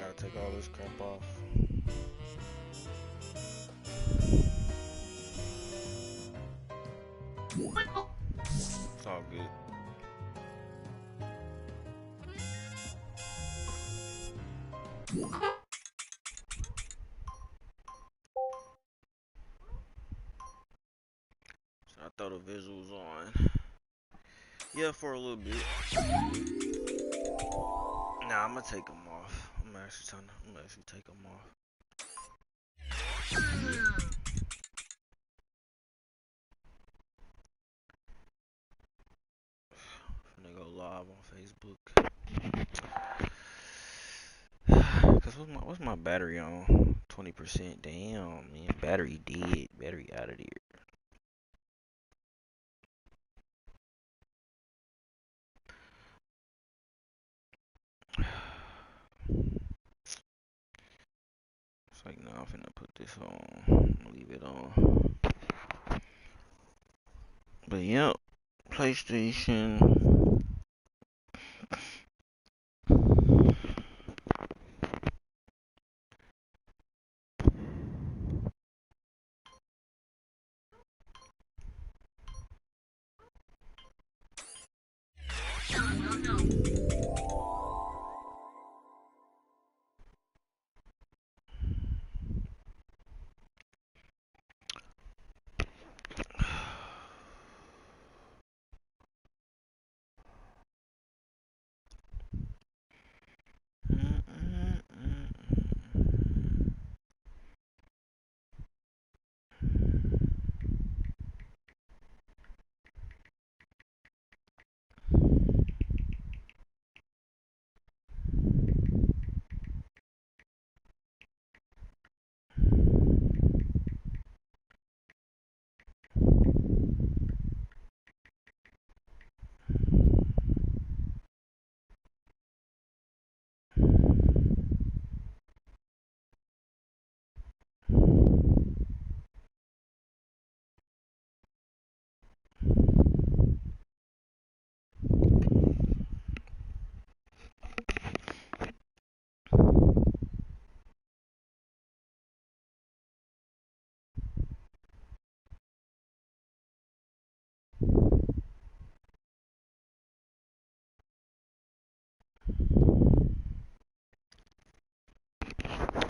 gotta take all this crap off. It's all good. So I throw the visuals on. Yeah, for a little bit. Nah, I'm gonna take them off. I'm gonna actually take them off. I'm gonna go live on Facebook. Cause what's my battery on? 20%. Damn, man, battery dead. Battery out of there. It's like, no, I'm finna put this on. Leave it on. But yep, PlayStation.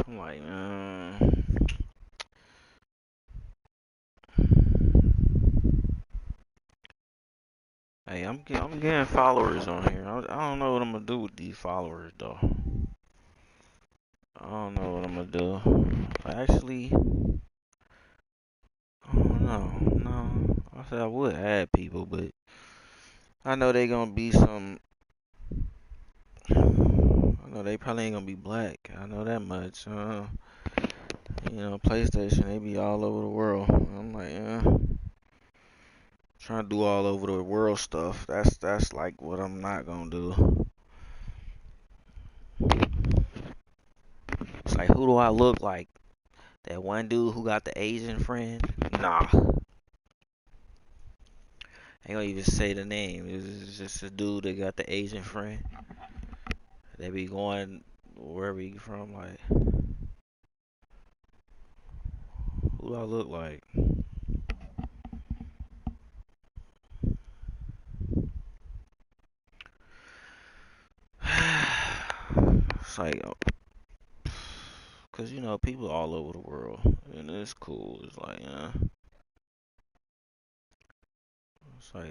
I'm like, hey, I'm getting followers on here. I don't know what I'm gonna do with these followers though. I don't know what I'm gonna do. Actually, I don't know. No, I said I would add people, but I know they gonna be some. I know they probably ain't gonna be black. I know that much. PlayStation, they be all over the world. I'm like, trying to do all over the world stuff. That's like what I'm not gonna do. It's like, who do I look like? That one dude who got the Asian friend? Nah. I ain't gonna even say the name. It's just a dude that got the Asian friend. They be going wherever he from. Like, who do I look like? It's like, cause people all over the world, and it's cool. It's like,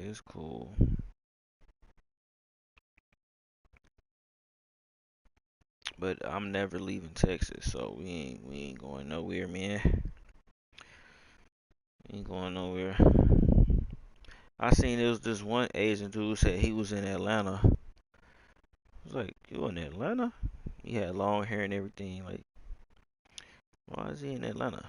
it's cool. But I'm never leaving Texas, so we ain't going nowhere, man. We ain't going nowhere. I seen there was this one Asian dude said he was in Atlanta. I was like, you in Atlanta? He had long hair and everything. Like, why is he in Atlanta?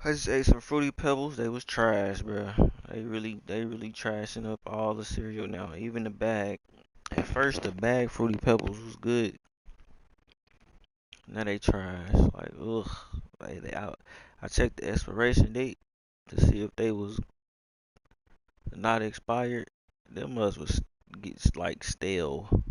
I just ate some Fruity Pebbles. They was trash, bro. They really trashing up all the cereal now. Even the bag. At first, the bag Fruity Pebbles was good. Now they trash. Like, ugh. Like I checked the expiration date to see if they was not expired, them must was gets like stale.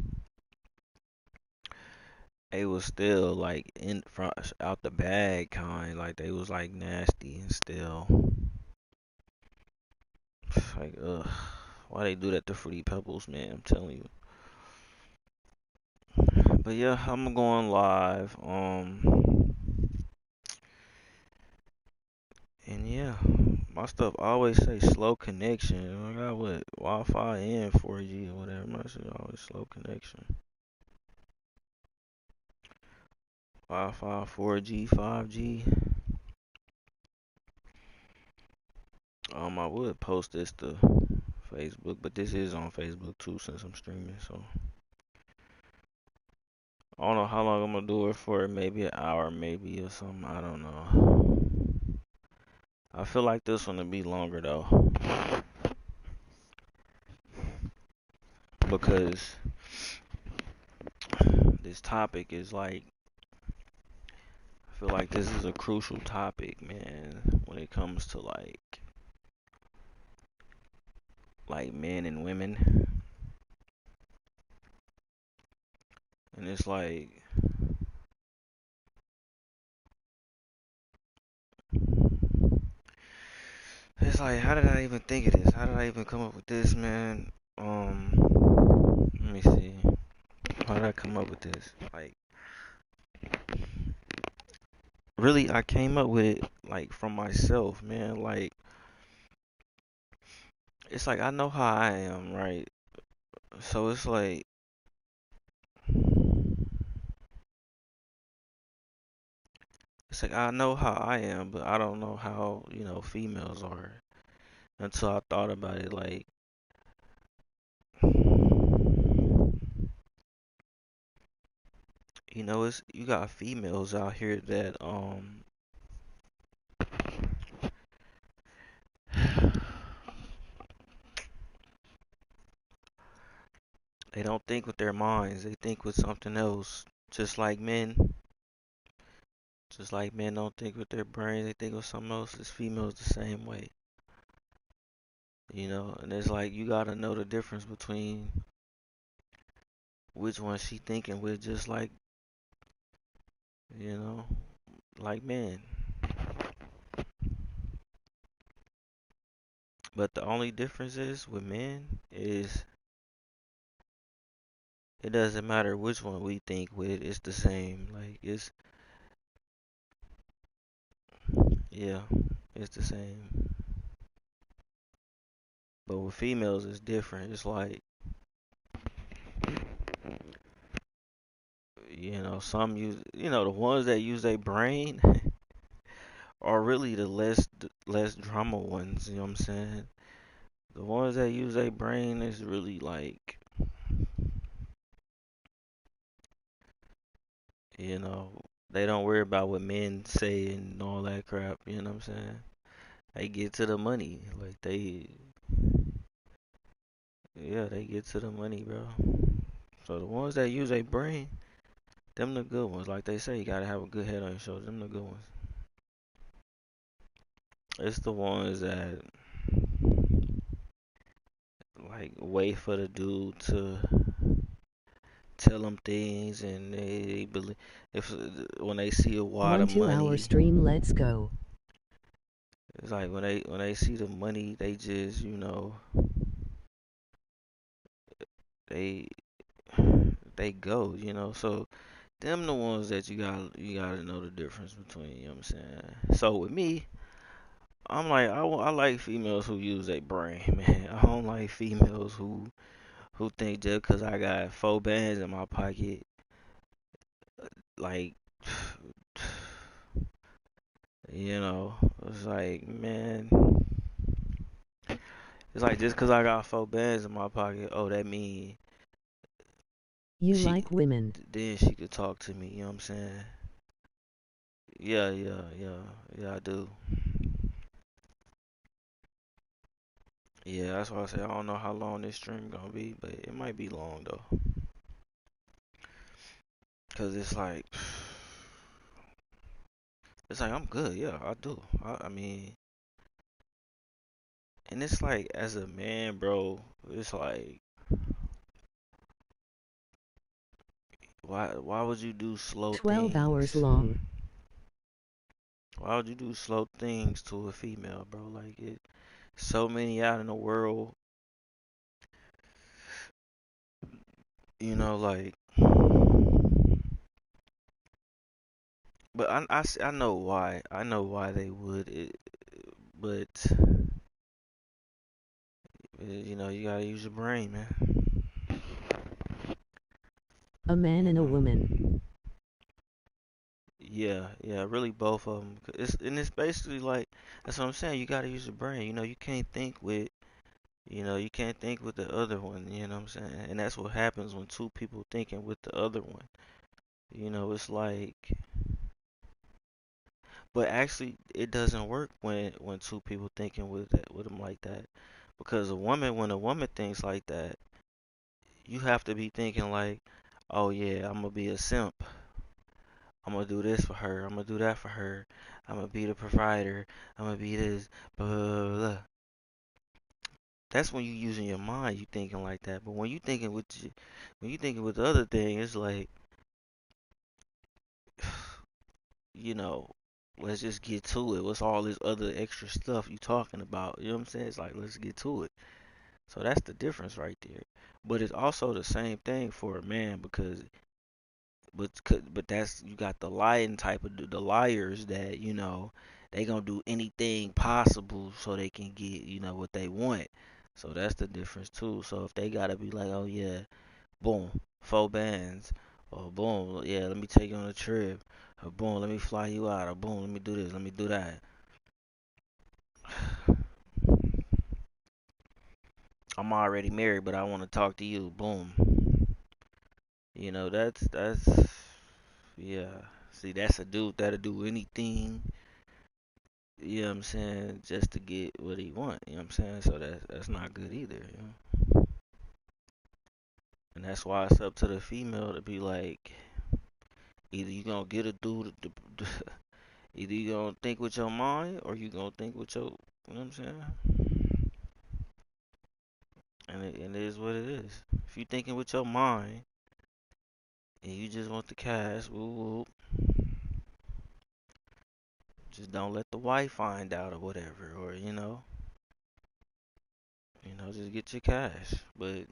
They was still like in front out the bag kind, like they was like nasty and still. Like ugh, why they do that to Fruity Pebbles, man? I'm telling you. But yeah, I'm going live. And yeah, my stuff always say slow connection. I got what Wi-Fi and 4G or whatever. My shit always slow connection. Wi-Fi, 4G, 5G. I would post this to Facebook, but this is on Facebook too since I'm streaming. So I don't know how long I'm gonna do it for. Maybe an hour, maybe or something. I don't know. I feel like this one to be longer though, because this topic is like I feel like this is a crucial topic, man, when it comes to like men and women. And it's like how did I even think of this? How did I even come up with this, man? Let me see. How did I come up with this? Like really I came up with it like from myself, man. Like it's like I know how I am, right? So it's like I know how I am, but I don't know how, females are until I thought about it like it's you got females out here that they don't think with their minds, they think with something else. Just like men. Just like men don't think with their brains, they think with something else. It's females the same way. And it's like you gotta know the difference between which one she thinking with, just you know, like men. But the only difference is with men is it doesn't matter which one we think with, it's the same. Like yeah, it's the same. But with females, it's different. It's like, some use, the ones that use their brain are really the less drama ones. You know what I'm saying? The ones that use their brain is really like, you know, they don't worry about what men say and all that crap. You know what I'm saying? They get to the money. Like yeah, they get to the money, bro. So the ones that use their brain, them the good ones. Like they say, you gotta have a good head on your shoulders. Them the good ones. It's the ones that like wait for the dude to tell them things, and they believe if when they see a wad One of 2 hour money, stream, let's go. it's like when they see the money, they just they they go. So them the ones that you gotta know the difference between. You know what I'm saying? So with me, I'm like I like females who use their brain, man. I don't like females who think just 'cause I got 4 bands in my pocket, like, it's like, man, it's like just 'cause I got 4 bands in my pocket, oh, that mean You she, like women. then she could talk to me, you know what I'm saying? Yeah, yeah, yeah, yeah, I do. Yeah, that's why I say I don't know how long this stream gonna be, but it might be long though. 'Cause it's like I'm good, yeah, I do. I mean, and it's like as a man, bro, it's like why would you do slow 12 hours things? long. Why would you do slow things to a female, bro? Like it, so many out in the world, like. But I know why. I know why they would. But you gotta use your brain, man. A man You and a woman. know. Yeah, yeah, really both of them. It's basically like that's what I'm saying. You gotta use your brain. You can't think with. You can't think with the other one. You know what I'm saying? And that's what happens when two people thinking with the other one. It's like. But actually, it doesn't work when two people thinking with them like that, because when a woman thinks like that, you have to be thinking like, oh yeah, I'm gonna be a simp. I'm gonna do this for her. I'm gonna do that for her. I'm gonna be the provider. I'm gonna be this. Blah, blah, blah, blah. That's when you using your mind. You thinking like that. But when you thinking with the other thing, it's like, you know, let's just get to it. What's all this other extra stuff you talking about? You know what I'm saying? It's like let's get to it. So that's the difference right there. But it's also the same thing for a man because but that's you got the lying type of the liars that they gonna do anything possible so they can get what they want. So that's the difference too. So if they gotta be like, oh yeah, boom, 4 bands, or boom, yeah, let me take you on a trip, or boom, let me fly you out, or boom, let me do this, let me do that. I'm already married, but I want to talk to you. Boom. That's yeah. See, that's a dude that'll do anything, you know what I'm saying, just to get what he want, you know what I'm saying? So that's not good either. And that's why it's up to the female to be like, either you gonna get a dude, either you gonna think with your mind, or you gonna think with your, you know what I'm saying? And it is what it is. If you thinking with your mind and you just want the cash, woo woo, just don't let the wife find out or whatever, or just get your cash. But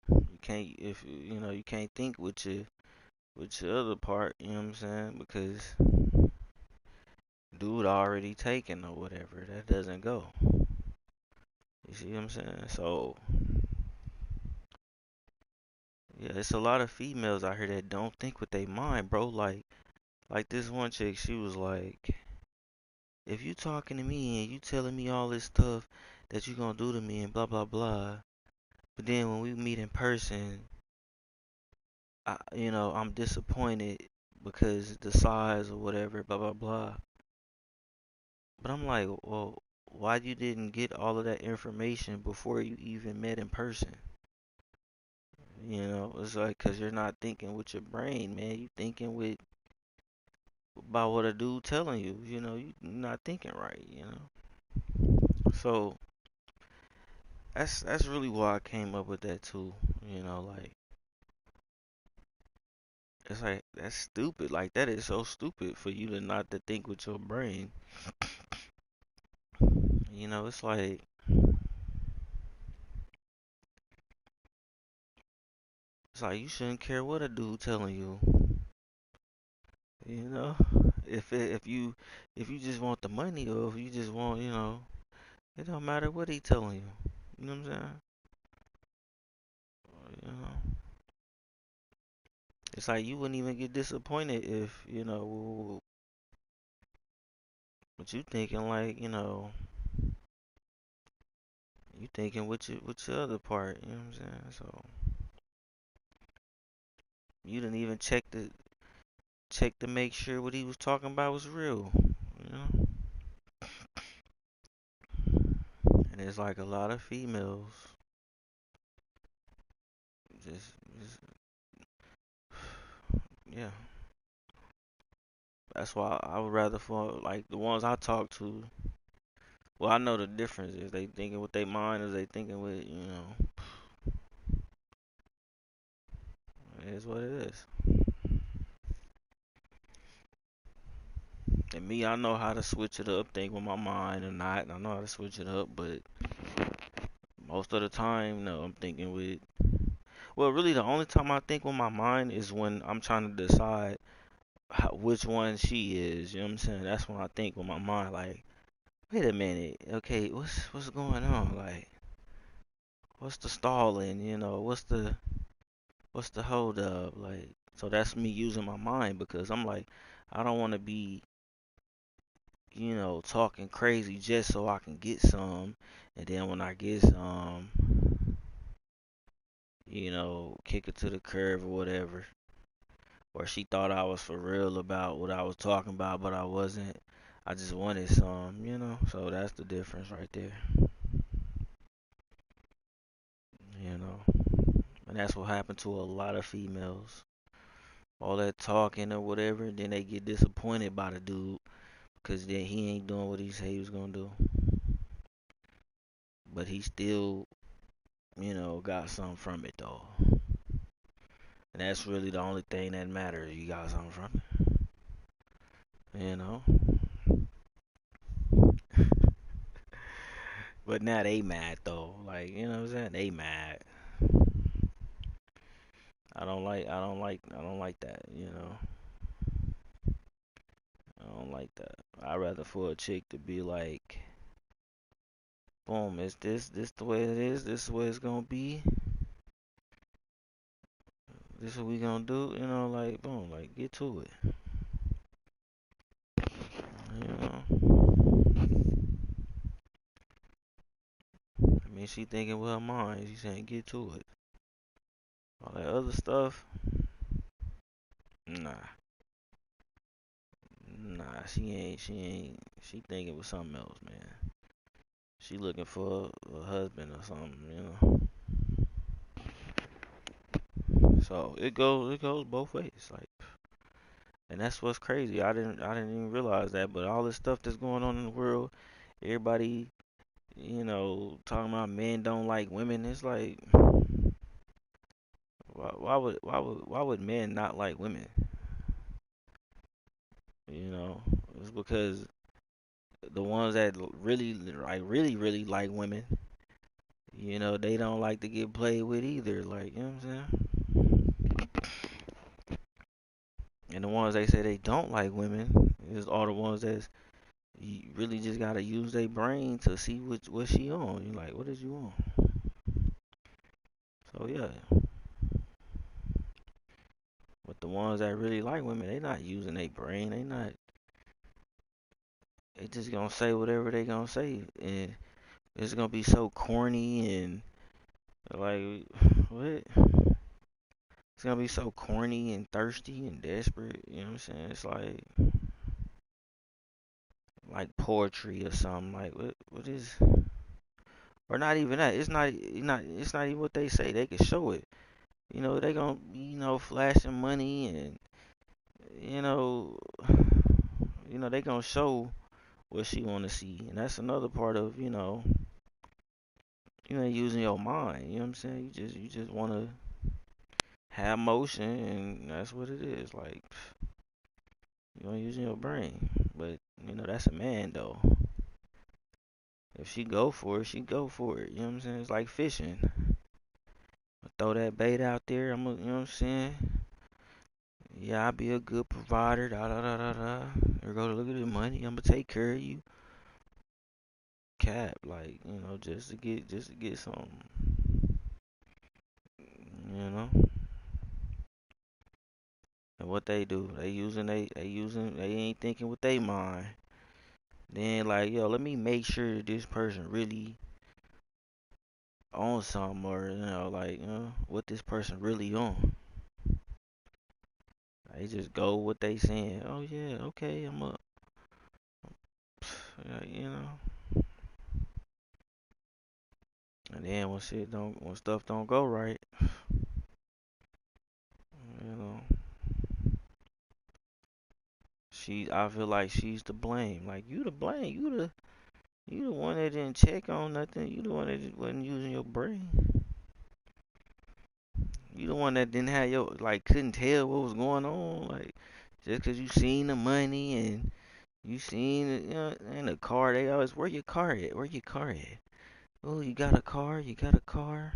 you can't if you can't think with your other part, you know what I'm saying? Because dude already taken or whatever. That doesn't go. You see what I'm saying? So yeah, it's a lot of females out here that don't think with their mind, bro. Like this one chick, she was like, if you talking to me and you telling me all this stuff that you gonna do to me and blah blah blah, but then when we meet in person, I'm disappointed because the size or whatever, blah blah blah. But I'm like, well, why you didn't get all of that information before you even met in person? It's like, cause you're not thinking with your brain, man. You thinking with about what a dude telling you. You not thinking right. So that's really why I came up with that too. Like it's like that's stupid. Like that is so stupid for you to not to think with your brain. It's like you shouldn't care what a dude telling you. You know, if you just want the money or if you just want, it don't matter what he telling you. You know what I'm saying? You know, it's like you wouldn't even get disappointed if but you thinking like you thinking with your other part. You know what I'm saying? So you didn't even check to make sure what he was talking about was real. You know, and it's like a lot of females just yeah. That's why I would rather for like the ones I talk to. Well, I know the difference is they thinking with their mind, is they thinking with, it is what it is. And me, I know how to switch it up, think with my mind or not. I know how to switch it up, but most of the time, no, I'm thinking with. Well, really, the only time I think with my mind is when I'm trying to decide which one she is. You know what I'm saying? That's when I think with my mind, like, wait a minute, okay, what's going on? Like, what's the stalling? What's the hold up? Like, so that's me using my mind because I'm like, I don't want to be, talking crazy just so I can get some, and then when I get some, kick it to the curve or whatever. Or she thought I was for real about what I was talking about, but I wasn't. I just wanted some. So that's the difference right there, you know. And that's what happened to a lot of females. All that talking or whatever, and then they get disappointed by the dude because then he ain't doing what he said he was gonna do. But he still, got something from it though. And that's really the only thing that matters. You got something from it, you know. But now they mad though. Like, you know what I'm saying? They mad. I don't like that. I don't like that. I'd rather for a chick to be like, boom, is this the way it is? This is the way it's gonna be? This is what we gonna do? Like, boom, like, get to it. You know? I mean, she thinking with her mind. She saying, get to it. All that other stuff, nah. Nah, she thinking with something else, man. She looking for a husband or something. So it goes both ways, like, and that's what's crazy. I didn't even realize that, but all this stuff that's going on in the world, everybody, talking about men don't like women. It's like, why would men not like women? You know, it's because the ones that really, like, really like women, they don't like to get played with either. Like, you know what I'm saying? And the ones they say they don't like women is all the ones that you really just gotta use their brain to see what she on. You like, what is you on? So yeah, but the ones that really like women, they not using their brain. They not. They just gonna say whatever they gonna say, and it's gonna be so corny and like what? It's gonna be so corny and thirsty and desperate. You know what I'm saying? It's like poetry or something. Like what is? Or not even that. It's not even what they say. They can show it. They gonna be, flashing money and you know, they gonna show what she wanna see, and that's another part of you ain't using your mind. You know what I'm saying? You just wanna have motion, and that's what it is. Like you ain't using your brain, but that's a man though. If she go for it, she go for it. You know what I'm saying? It's like fishing. I throw that bait out there. You know what I'm saying? Yeah, I'll be a good provider. Da da da da da. Here go to look at the money. I'm gonna take care of you. Cap, like just to get some. You know. And what they do, they ain't thinking with their mind. Then like, yo, let me make sure this person really on something, or like, what this person really on. They just go what they saying. Oh yeah, okay, I'm up. Yeah, And then when stuff don't go right, you know, I feel like she's to blame. Like, you to blame. You the one that didn't check on nothing. You the one that just wasn't using your brain. You the one that didn't have your like couldn't tell what was going on. Like just 'cause you seen the money and you seen it, in the car. They always where your car at? Where your car at? Oh, you got a car? You got a car?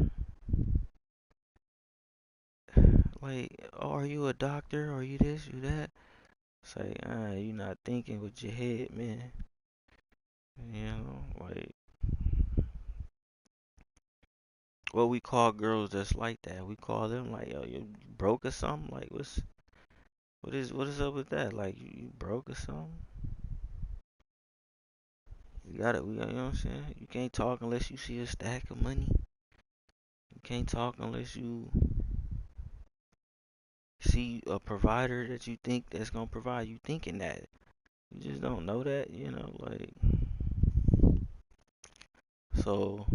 Like, oh, are you a doctor? Are you this? You that? It's like, you not thinking with your head, man. Like what we call girls that's like that. We call them like, yo, you broke or something. Like, what is up with that? Like, you broke or something? You got it. You know what I'm saying? You can't talk unless you see a stack of money. You can't talk unless you see a provider that you think that's gonna provide. You thinking that you just don't know that, like so.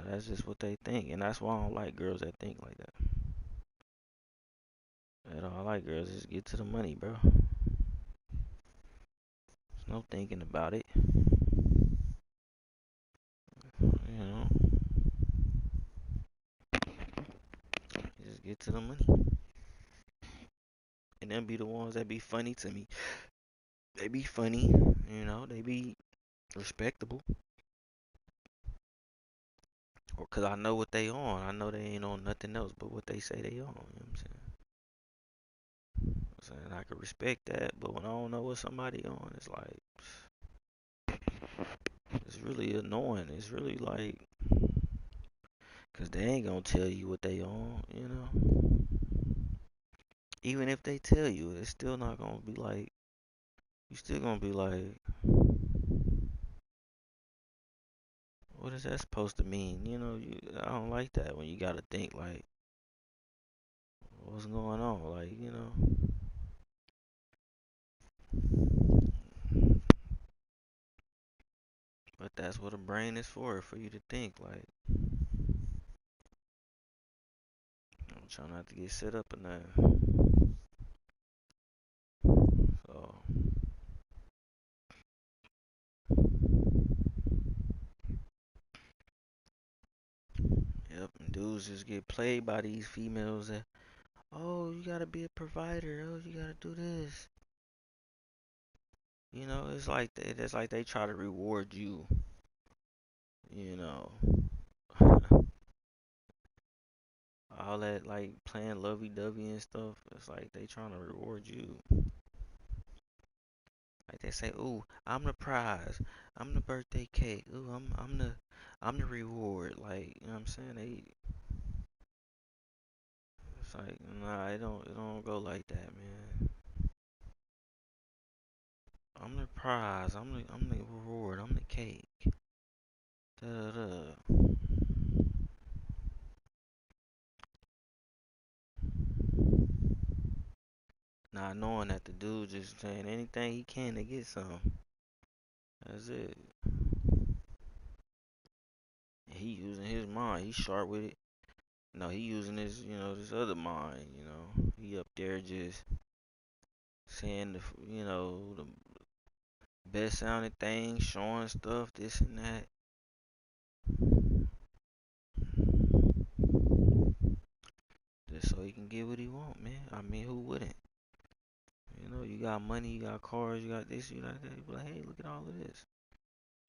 That's just what they think, and that's why I don't like girls that think like that. I don't like girls just get to the money, bro. There's no thinking about it, you know. Just get to the money, and them be the ones that be funny to me. They be funny, They be respectable, or cause I know what they on. I know they ain't on nothing else but what they say they on. You know what I'm saying? I can respect that, but when I don't know what somebody on, it's like it's really annoying. It's really like, cause they ain't gonna tell you what they on. Even if they tell you, it's still not gonna be like, you still gonna be like, what is that supposed to mean? I don't like that when you gotta think like, what's going on? Like, but that's what a brain is for you to think. Like, I'm trying not to get set up in that. So, yep, and dudes just get played by these females that, oh, you gotta be a provider. Oh, you gotta do this. It's like they try to reward you. You know, all that like playing lovey-dovey and stuff. It's like they trying to reward you. Like they say, "Ooh, I'm the prize. I'm the birthday cake. Ooh, I'm the reward." Like, you know what I'm saying? It's like, nah, it don't go like that, man. I'm the prize. I'm the reward. I'm the cake. Da da da. Not knowing that the dude just saying anything he can to get some. That's it. He using his mind. He sharp with it. No, he using his, this other mind. He up there just saying the best sounding thing, showing stuff, this and that, just so he can get what he want, man. I mean, who wouldn't? You got money, you got cars, you got this, you got that. You be like, hey, look at all of this.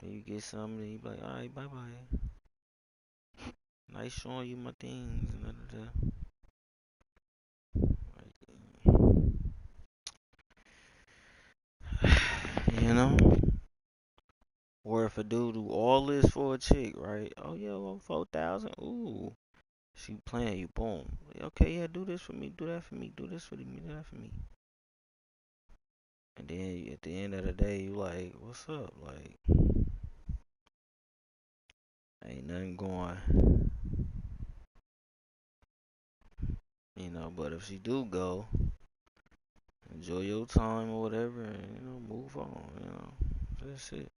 Then you get something, and you be like, all right, bye bye. Nice showing you my things, and you know. Or if a dude do all this for a chick, right? Oh yeah, well, 4,000. Ooh, she playing you. Boom. Okay, yeah, do this for me, do that for me, do this for me, do that for me. And then at the end of the day, you like, what's up? Like, ain't nothing going, But if she do go, enjoy your time or whatever, and move on. That's it.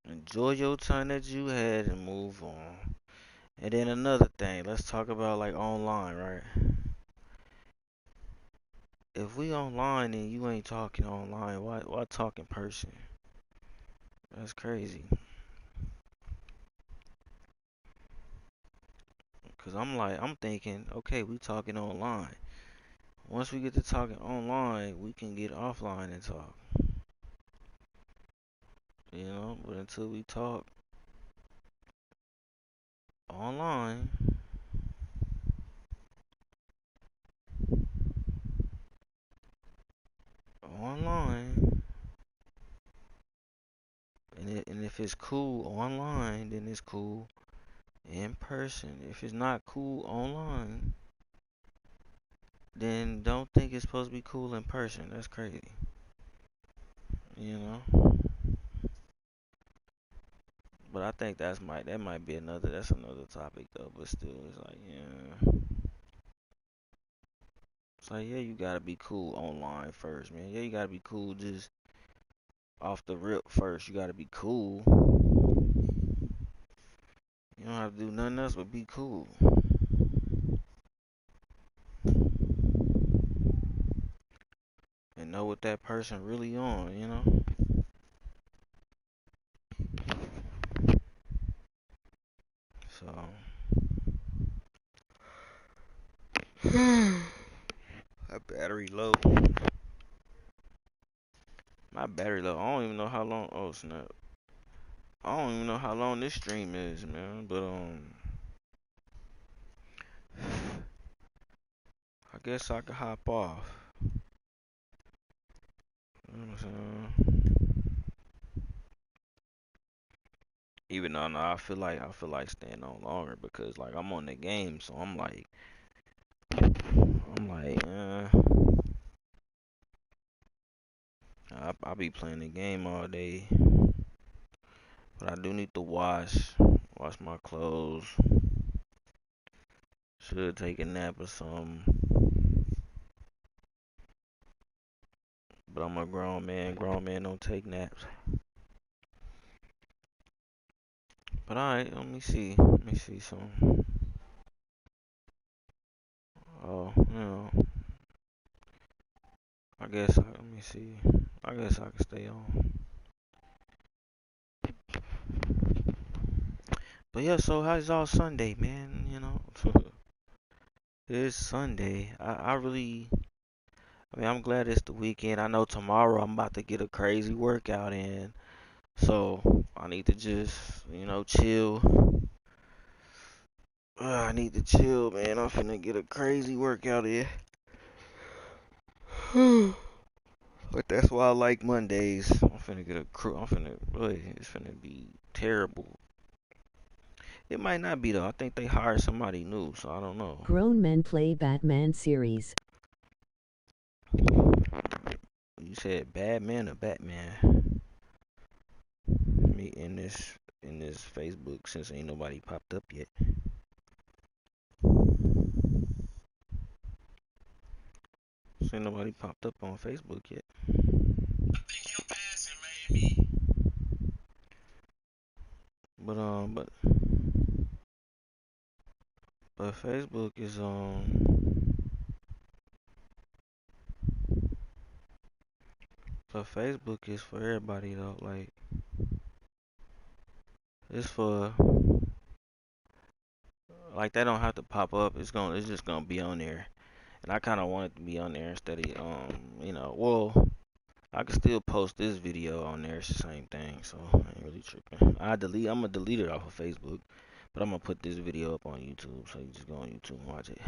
Enjoy your time that you had and move on. And then another thing, let's talk about like online, right? if we online and you ain't talking online, why talk in person? That's crazy. Cause I'm thinking, okay, we talking online. Once we get to talking online, we can get offline and talk. But until we talk online, online, and if it's cool online, then it's cool in person. If it's not cool online, then don't think it's supposed to be cool in person. That's crazy. You know. But I think that might be another topic though. But still, it's like yeah, it's like yeah, you gotta be cool online first, man. Yeah, you gotta be cool just off the rip first. You gotta be cool. You don't have to do nothing else but be cool and know what that person really on. So my battery low. My battery low. I don't even know how long. Oh snap! I don't even know how long this stream is, man. But I guess I could hop off. You know what I'm saying? Even though no, I feel like staying on longer because like I'm on the game, so I'm like, I be playing the game all day, but I do need to wash my clothes. Should take a nap or something. But I'm a grown man. Grown men don't take naps. But alright, let me see. Let me see some. Oh, let me see. I guess I can stay on. But yeah, so how's all Sunday, man? It's Sunday. I mean, I'm glad it's the weekend. I know tomorrow I'm about to get a crazy workout in. So I need to just, chill. I need to chill, man. I'm finna get a crazy workout in. But that's why I like Mondays. I'm finna get a crew. It's finna be terrible. It might not be though. I think they hired somebody new, so I don't know. Grown men play Batman series. You said Batman or Batman? Me in this Facebook since ain't nobody popped up yet. Since ain't nobody popped up on Facebook yet. But Facebook is but Facebook is for everybody though. Like it's for like they don't have to pop up. It's just gonna be on there. And I kind of want it to be on there instead of well, I can still post this video on there. It's the same thing, so I ain't really tripping. I'm gonna delete it off of Facebook, but I'm gonna put this video up on YouTube, so you just go on YouTube and watch it.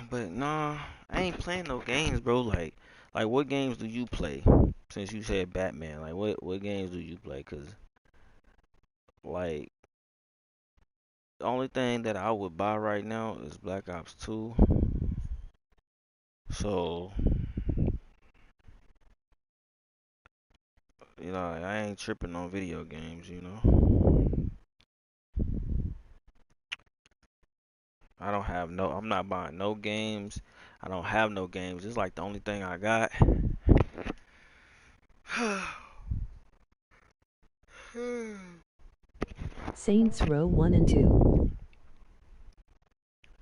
But nah, I ain't playing no games, bro. Like what games do you play? Since you said Batman, like what games do you play? Cause like the only thing that I would buy right now is Black Ops 2. So I ain't tripping on video games. I'm not buying no games. I don't have no games. It's like the only thing I got. Saints Row 1 and 2.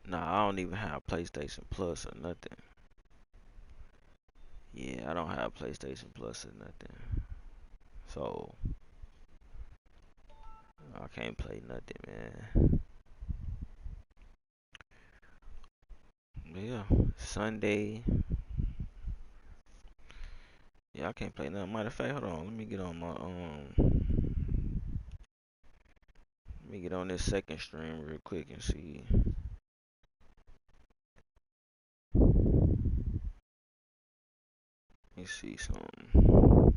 Nah, I don't even have PlayStation Plus or nothing. Yeah, I don't have PlayStation Plus or nothing. So I can't play nothing, man. But yeah, Sunday. Yeah, I can't play nothing. Matter of fact, hold on. Let me get on my Let me get on this second stream real quick and see. Let me see something.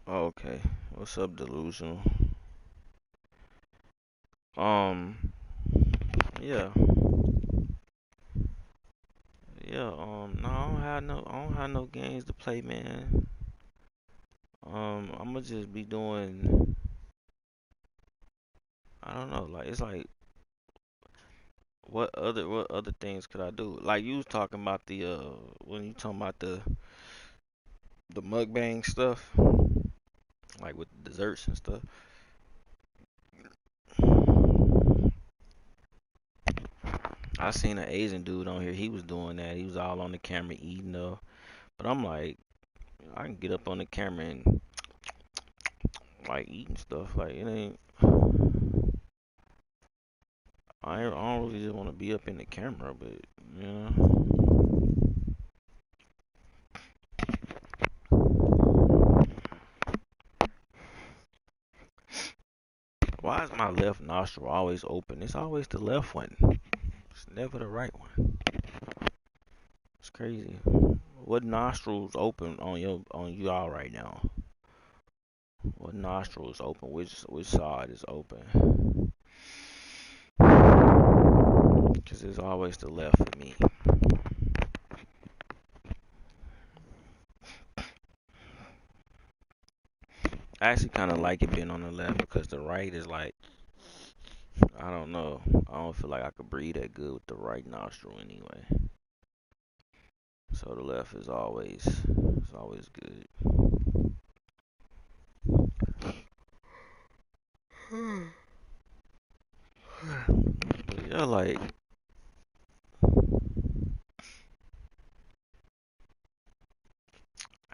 Oh, okay. What's up, Delusional? Um, yeah, yeah. No, I don't have no games to play, man. I'ma just be doing. I don't know. Like, it's like, what other things could I do? Like you was talking about when you talking about the mukbang stuff, like with the desserts and stuff. I seen an Asian dude on here. He was doing that. He was all on the camera eating though. But I'm like, I can get up on the camera and like eating stuff. Like it ain't. I don't really just want to be up in the camera, but you know, why is my left nostril always open? It's always the left one. It's never the right one. It's crazy. What nostrils open on you all right now? What nostril is open? Which side is open? Cause it's always the left for me. I actually kind of like it being on the left because the right is like, I don't know. I don't feel like I could breathe that good with the right nostril anyway. So the left is always good. But yeah, like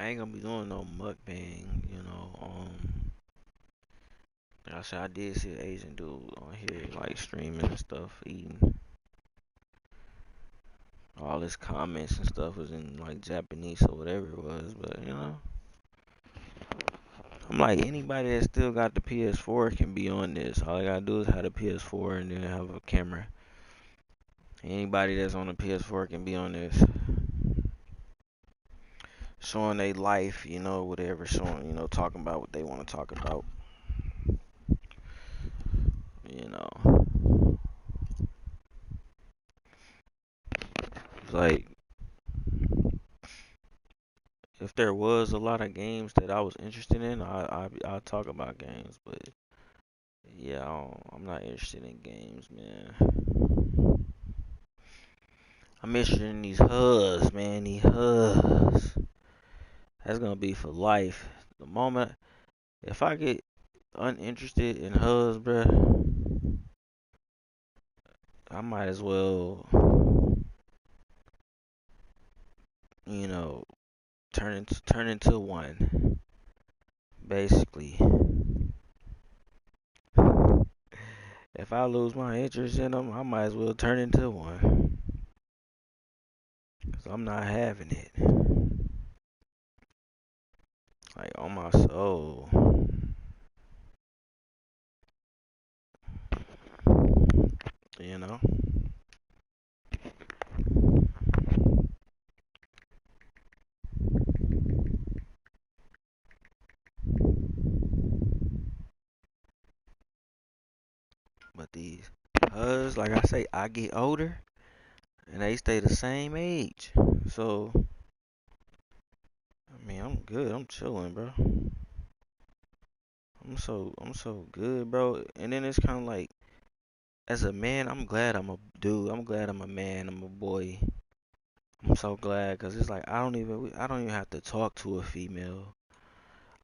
I ain't gonna be doing no mukbang, you know. Like I said, I did see an Asian dude on here like streaming and stuff, eating. All his comments and stuff was in like Japanese or whatever it was, but you know, I'm like anybody that still got the PS4 can be on this. All I gotta do is have the PS4 and then have a camera. Anybody that's on the PS4 can be on this, showing their life, you know, whatever, showing, you know, talking about what they want to talk about, you know. It's like if there was a lot of games that I was interested in, I'll talk about games, but yeah, I'm not interested in games, man. I'm interested in these hugs, man. These hugs. That's gonna be for life. The moment if I get uninterested in hugs, bruh, I might as well, you know, turn into one. Basically, if I lose my interest in them, I might as well turn into one. Cause I'm not having it. Like on my soul, you know. But these hugs, like I say, I get older and they stay the same age. So I mean, I'm good. I'm chilling, bro. I'm so good, bro. And then it's kind of like, as a man, I'm glad I'm a dude. I'm glad I'm a man. I'm a boy. I'm so glad because it's like I don't even have to talk to a female.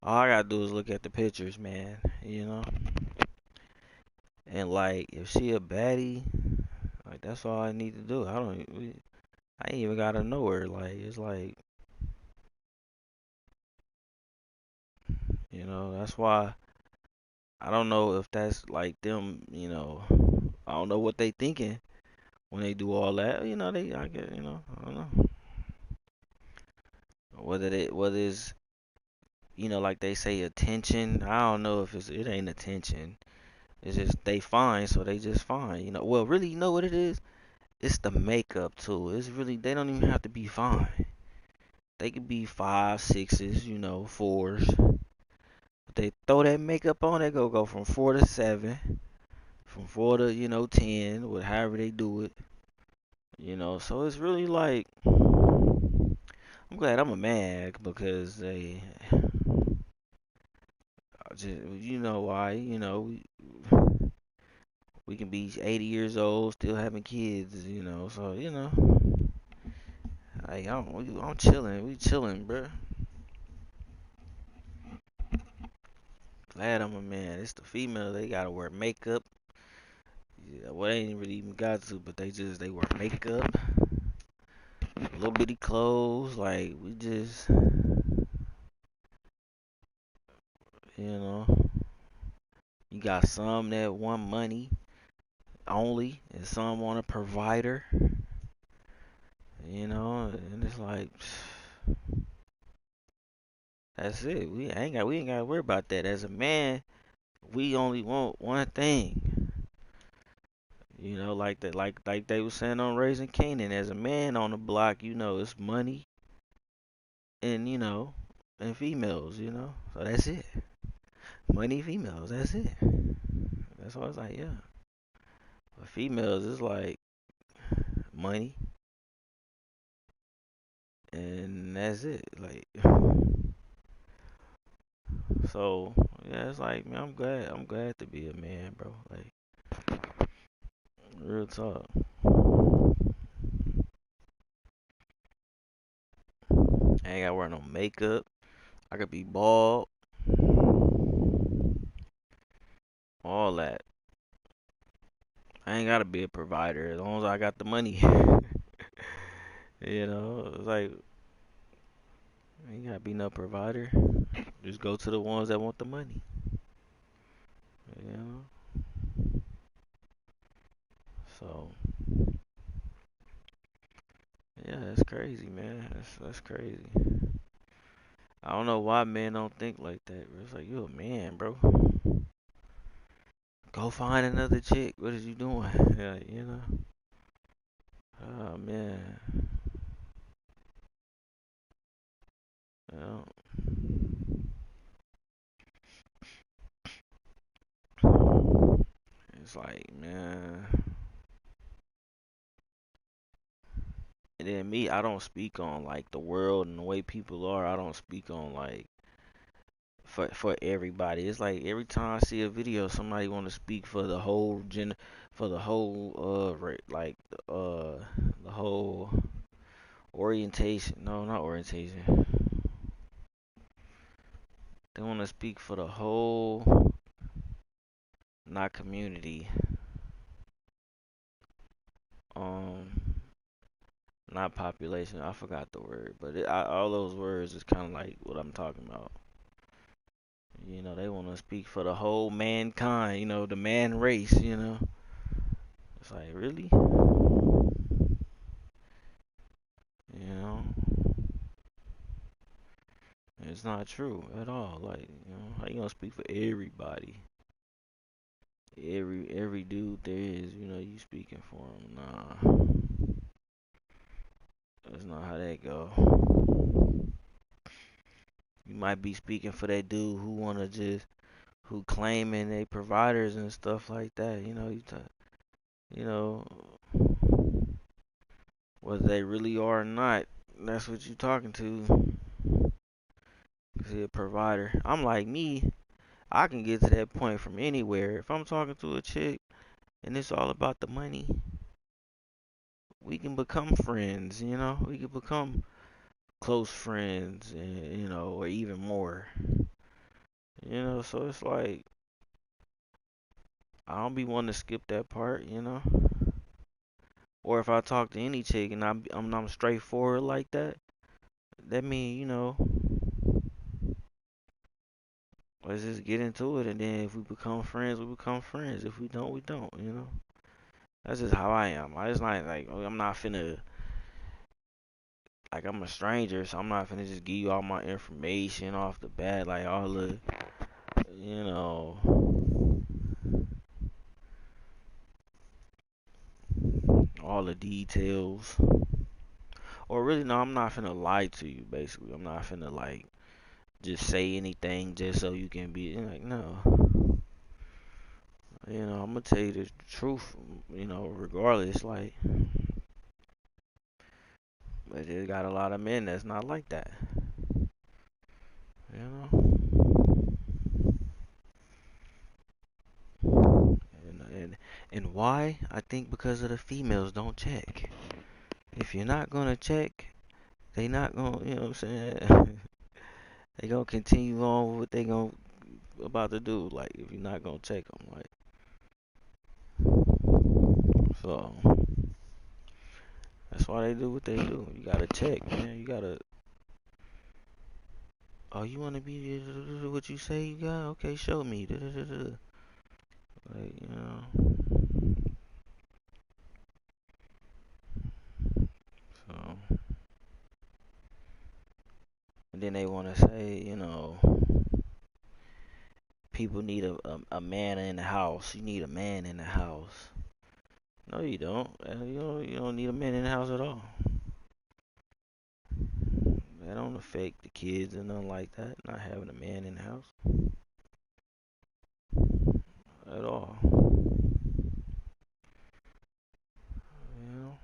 All I gotta do is look at the pictures, man. You know. And like, if she a baddie, like that's all I need to do. I ain't even gotta know her. Like, it's like, that's why I don't know if that's like them. I don't know what they thinking when they do all that. I get, I don't know whether it's, like they say attention. I don't know if it ain't attention. It's just they fine, so they just fine. Well, really, you know what it is? It's the makeup too. It's really they don't even have to be fine. They could be five, sixes, fours. But they throw that makeup on, they go from 4 to 7, from 4 to 10, with however they do it. So it's really like I'm glad I'm a man because I just why we can be 80 years old still having kids. So like I'm chilling, we chilling, bruh. Glad I'm a man. It's the female. They gotta wear makeup. Yeah, well, they ain't really even got to, but they wear makeup, little bitty clothes. Like we just, you know, you got some that want money only, and some want a provider. And it's like that's it. We ain't got to worry about that. As a man, we only want one thing. Like that, like they was saying on Raising Canaan. As a man on the block, it's money and and females. So that's it. Money, females. That's it. That's why it's like, yeah. But females is like money, and that's it. Like, so yeah, it's like, man, I'm glad to be a man, bro. Like, real talk. I ain't gotta wear no makeup. I could be bald, all that. I ain't gotta be a provider as long as I got the money. It's like ain't gotta be no provider. Just go to the ones that want the money. You know. So yeah, that's crazy, man. That's crazy. I don't know why men don't think like that. It's like you a man, bro. Go find another chick. What is you doing? Yeah, Oh man. Yeah. It's like, man. And then me, I don't speak on like the world and the way people are. I don't speak on like for everybody. It's like every time I see a video, somebody want to speak for the whole for the whole like the whole orientation. No, not orientation. They want to speak for the whole, not community. Um, not population. I forgot the word, but all those words is kind of like what I'm talking about. They want to speak for the whole mankind. The man race. It's like really. You know, it's not true at all. Like, how you gonna speak for everybody? Every dude there is, you speaking for him. Nah, that's not how that go. You might be speaking for that dude who wanna just who claiming they providers and stuff like that. You know whether they really are or not. That's what you talking to. 'Cause he a provider. I'm like me. I can get to that point from anywhere. If I'm talking to a chick and it's all about the money, we can become friends. We can become close friends, and or even more. So it's like I don't be wanting to skip that part, you know. Or if I talk to any chick and I'm straightforward like that, that mean, you know, let's just get into it, and then if we become friends, we become friends. If we don't, we don't, you know. That's just how I am. I just like I'm not finna like I'm a stranger, so I'm not finna just give you all my information off the bat, like all the you know, all the details. Or really, no, I'm not finna lie to you. Basically, I'm not finna like just say anything just so you can be like no. You know, I'm gonna tell you the truth. You know, regardless, like, but there's got a lot of men that's not like that. You know, and why? I think because of the females don't check. If you're not gonna check, they not gonna. You know what I'm saying? They gonna continue on with what they gonna about to do. Like if you're not gonna check them, like so. That's why they do what they do. You gotta check, man. You gotta. Oh, you wanna be what you say you got? Okay, show me. Like, you know. So, and then they wanna say, you know, people need a man in the house. You need a man in the house. No, you don't. You don't need a man in the house at all. That don't affect the kids and nothing like that. Not having a man in the house at all. You know.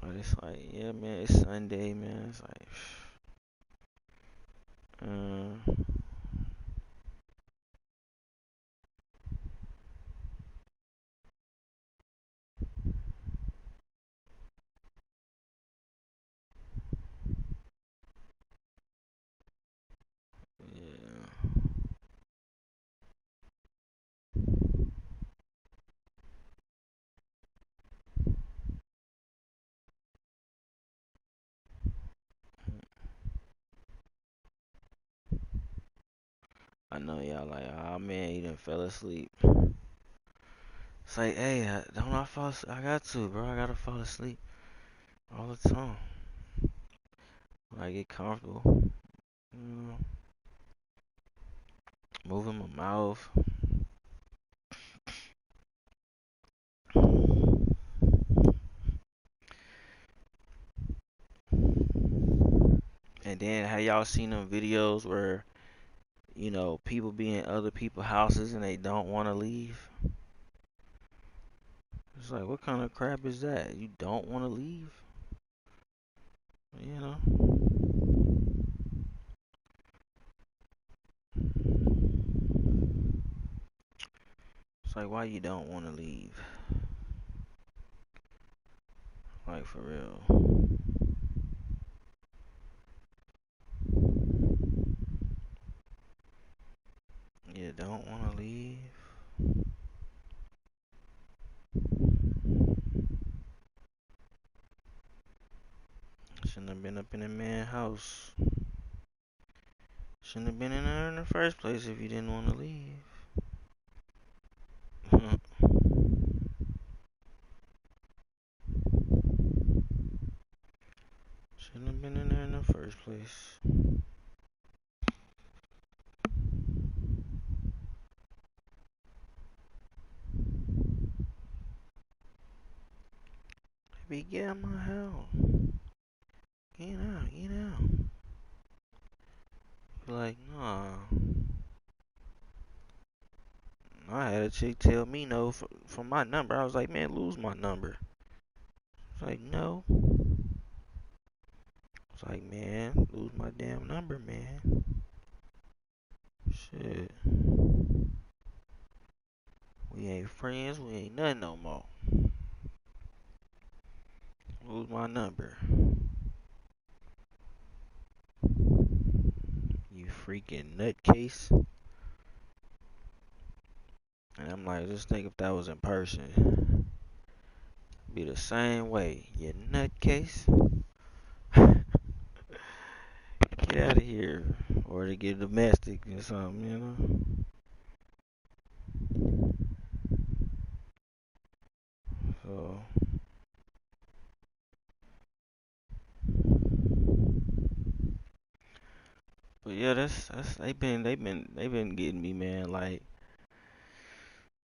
But it's like, yeah, man. It's Sunday, man. It's like, uh, yeah. I know y'all like, oh man, you done fell asleep. It's like, hey, don't I fall asleep? I got to, bro. I gotta fall asleep all the time. When I get comfortable, you know, moving my mouth. And then, have y'all seen them videos where, you know, people be in other people's houses and they don't want to leave? It's like, what kind of crap is that? You don't want to leave? You know? It's like, why you don't want to leave? Like, for real. You don't want to leave? Shouldn't have been up in a man's house. Shouldn't have been in there in the first place if you didn't want to leave. Shouldn't have been in there in the first place. Baby, get out my house. Get out, get out. Be like, nah. I had a chick tell me no for my number. I was like, man, lose my number. It's like, no. It's like, man, lose my damn number, man. Shit. We ain't friends. We ain't nothing no more. Lose my number. You freaking nutcase. And I'm like, just think if that was in person, be the same way. You nutcase, get out of here, or to get domestic or something, you know. So, but yeah, that's they've been getting me, man. Like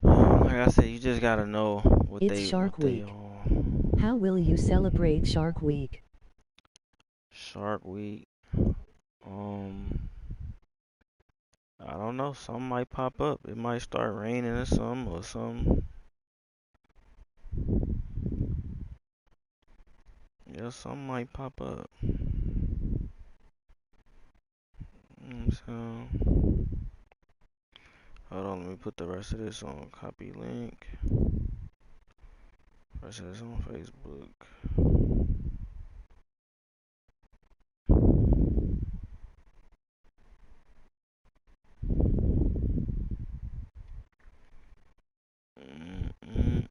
I said, you just gotta know It's what Shark they Week. on. How will you celebrate Shark Week? Shark Week. Um, I don't know. Something might pop up. It might start raining or something, or something. Yeah, something might pop up. So, hold on. Let me put the rest of this on copy link. Rest of this on Facebook. Mm-mm.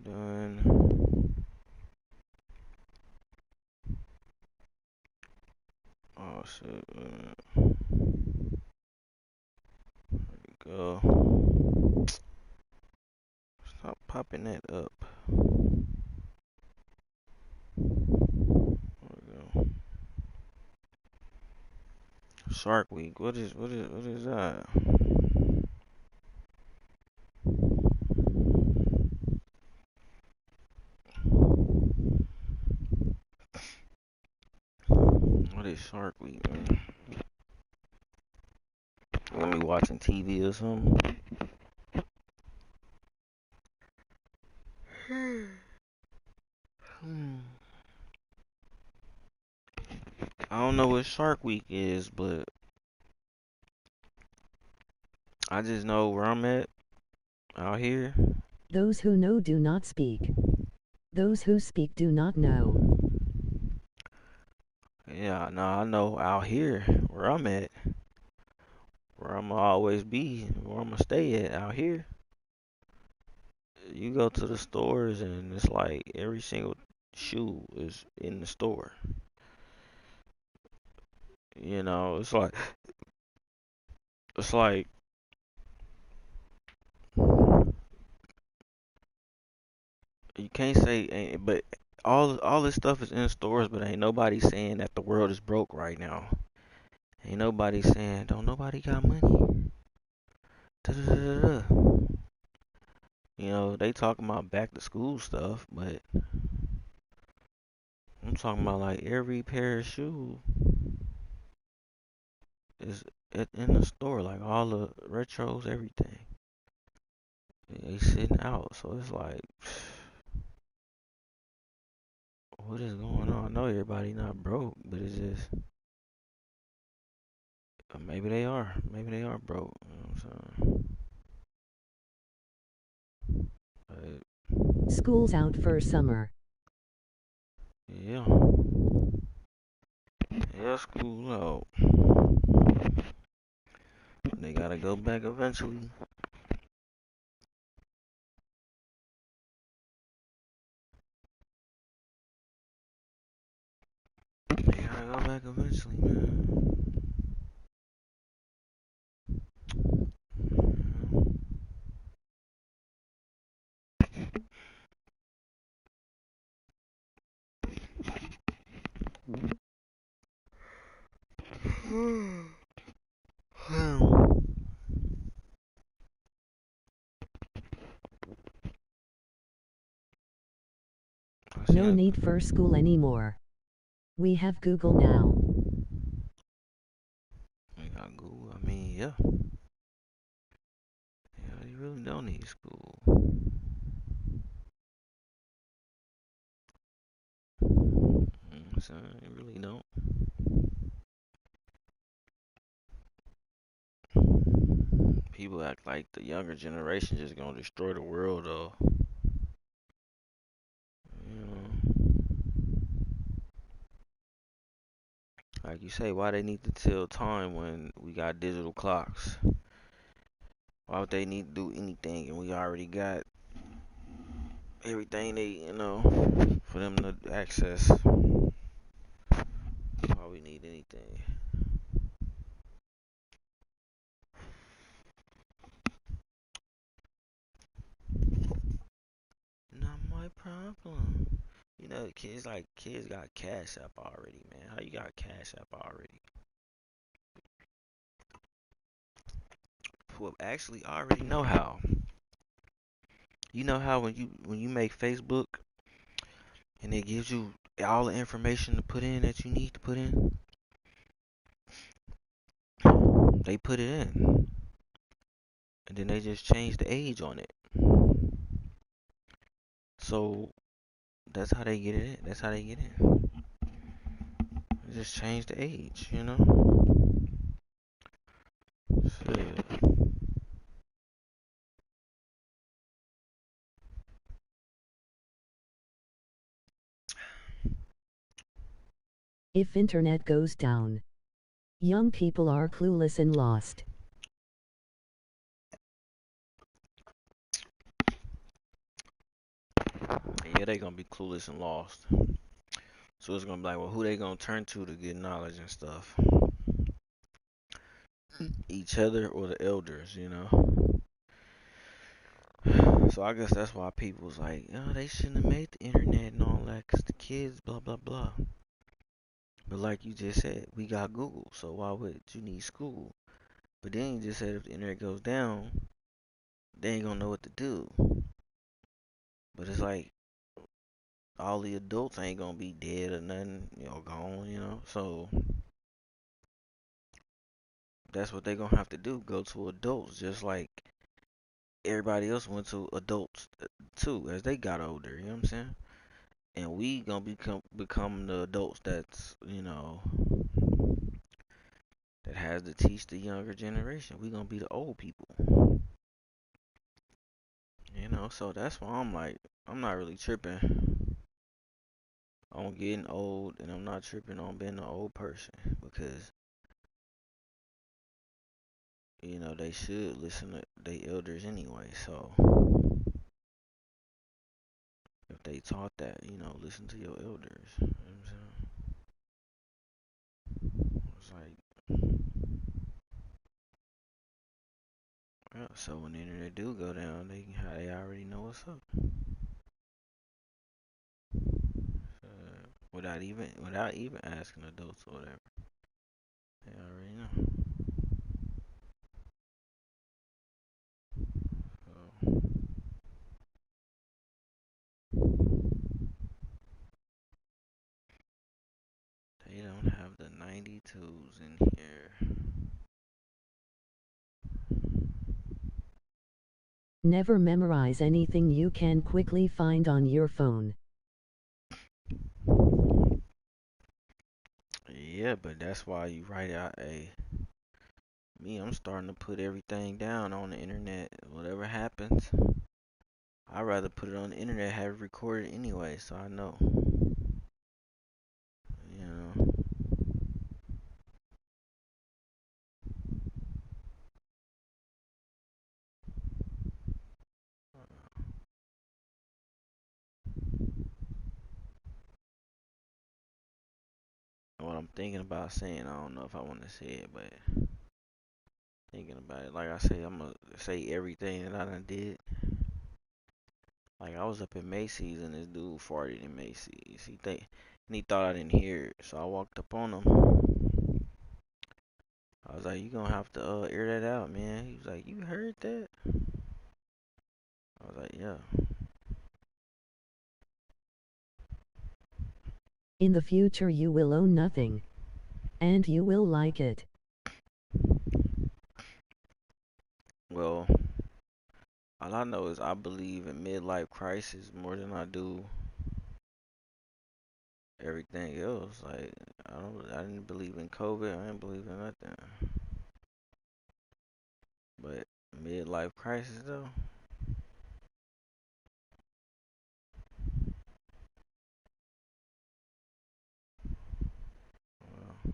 Done. Oh shit. There we go. Stop popping that up. There we go. Shark Week. What is that? What is Shark Week, man? Let me watching TV or something. Hmm. I don't know what Shark Week is, but I just know where I'm at out here. Those who know do not speak. Those who speak do not know. Yeah, no, I know out here where I'm at, where I'm going always be, where I'm gonna stay at out here. You go to the stores and it's like every single shoe is in the store. You know, it's like you can't say, but all this stuff is in stores, but ain't nobody saying that the world is broke right now. Ain't nobody saying don't nobody got money. Da, da, da, da, da. You know, they talking about back to school stuff, but I'm talking about like every pair of shoes is in the store, like all the retros, everything. They sitting out, so it's like, what is going on? I know everybody not broke, but it's just maybe they are broke. You know what I'm saying? School's out for summer. Yeah, yeah, school out. They gotta go back eventually. They gotta go back eventually, man. I see No that. need for school anymore. We have Google now. We got Google. I mean, yeah. Yeah, you really don't need school. So you really don't. People act like the younger generation just gonna destroy the world, though. You know, Like you say, why they need to tell time when we got digital clocks? Why would they need to do anything and we already got everything they, for them to access? Why we need anything? Not my problem. Kids got Cash App already, man. How you got Cash App already? Well, actually, I already know how. You know how when you make Facebook and it gives you all the information to put in that you need to put in, they put it in, and then they just change the age on it. So that's how they get it in. That's how they get in. They just change the age, you know. Shit. If internet goes down, young people are clueless and lost. Yeah, they gonna be clueless and lost. So it's gonna be like, well, who they gonna turn to get knowledge and stuff? Each other or the elders, you know. So I guess that's why people's like, oh, they shouldn't have made the internet and all that, 'cause the kids, blah blah blah. But like you just said, we got Google, so why would you need school? But then you just said if the internet goes down, they ain't gonna know what to do. But it's like all the adults ain't gonna be dead or nothing, gone, So that's what they gonna have to do, go to adults, just like everybody else went to adults too, as they got older, you know what I'm saying? And we gonna become the adults that has to teach the younger generation. We gonna be the old people. So that's why I'm like, I'm not really tripping on getting old, and I'm not tripping on being an old person because they should listen to their elders anyway. So if they taught that, listen to your elders. You know what I'm saying? It's like, yeah. So when the internet do go down, they already know what's up. Without even asking adults or whatever, they already know. So they don't have the 92s in here. Never memorize anything you can quickly find on your phone. Yeah, but that's why you write out I'm starting to put everything down on the internet. Whatever happens, I'd rather put it on the internet, have it recorded anyway, so I know. You know. What I'm thinking about saying, I don't know if I want to say it, but thinking about it, like I say, I'm gonna say everything that I done did. Like I was up at Macy's and this dude farted in Macy's. He thought I didn't hear it, so I walked up on him. I was like, "You gonna have to air that out, man." He was like, "You heard that?" I was like, "Yeah." In the future you will own nothing. And you will like it. Well, all I know is I believe in midlife crisis more than I do everything else. Like I didn't believe in COVID. I didn't believe in nothing. But midlife crisis though. Well,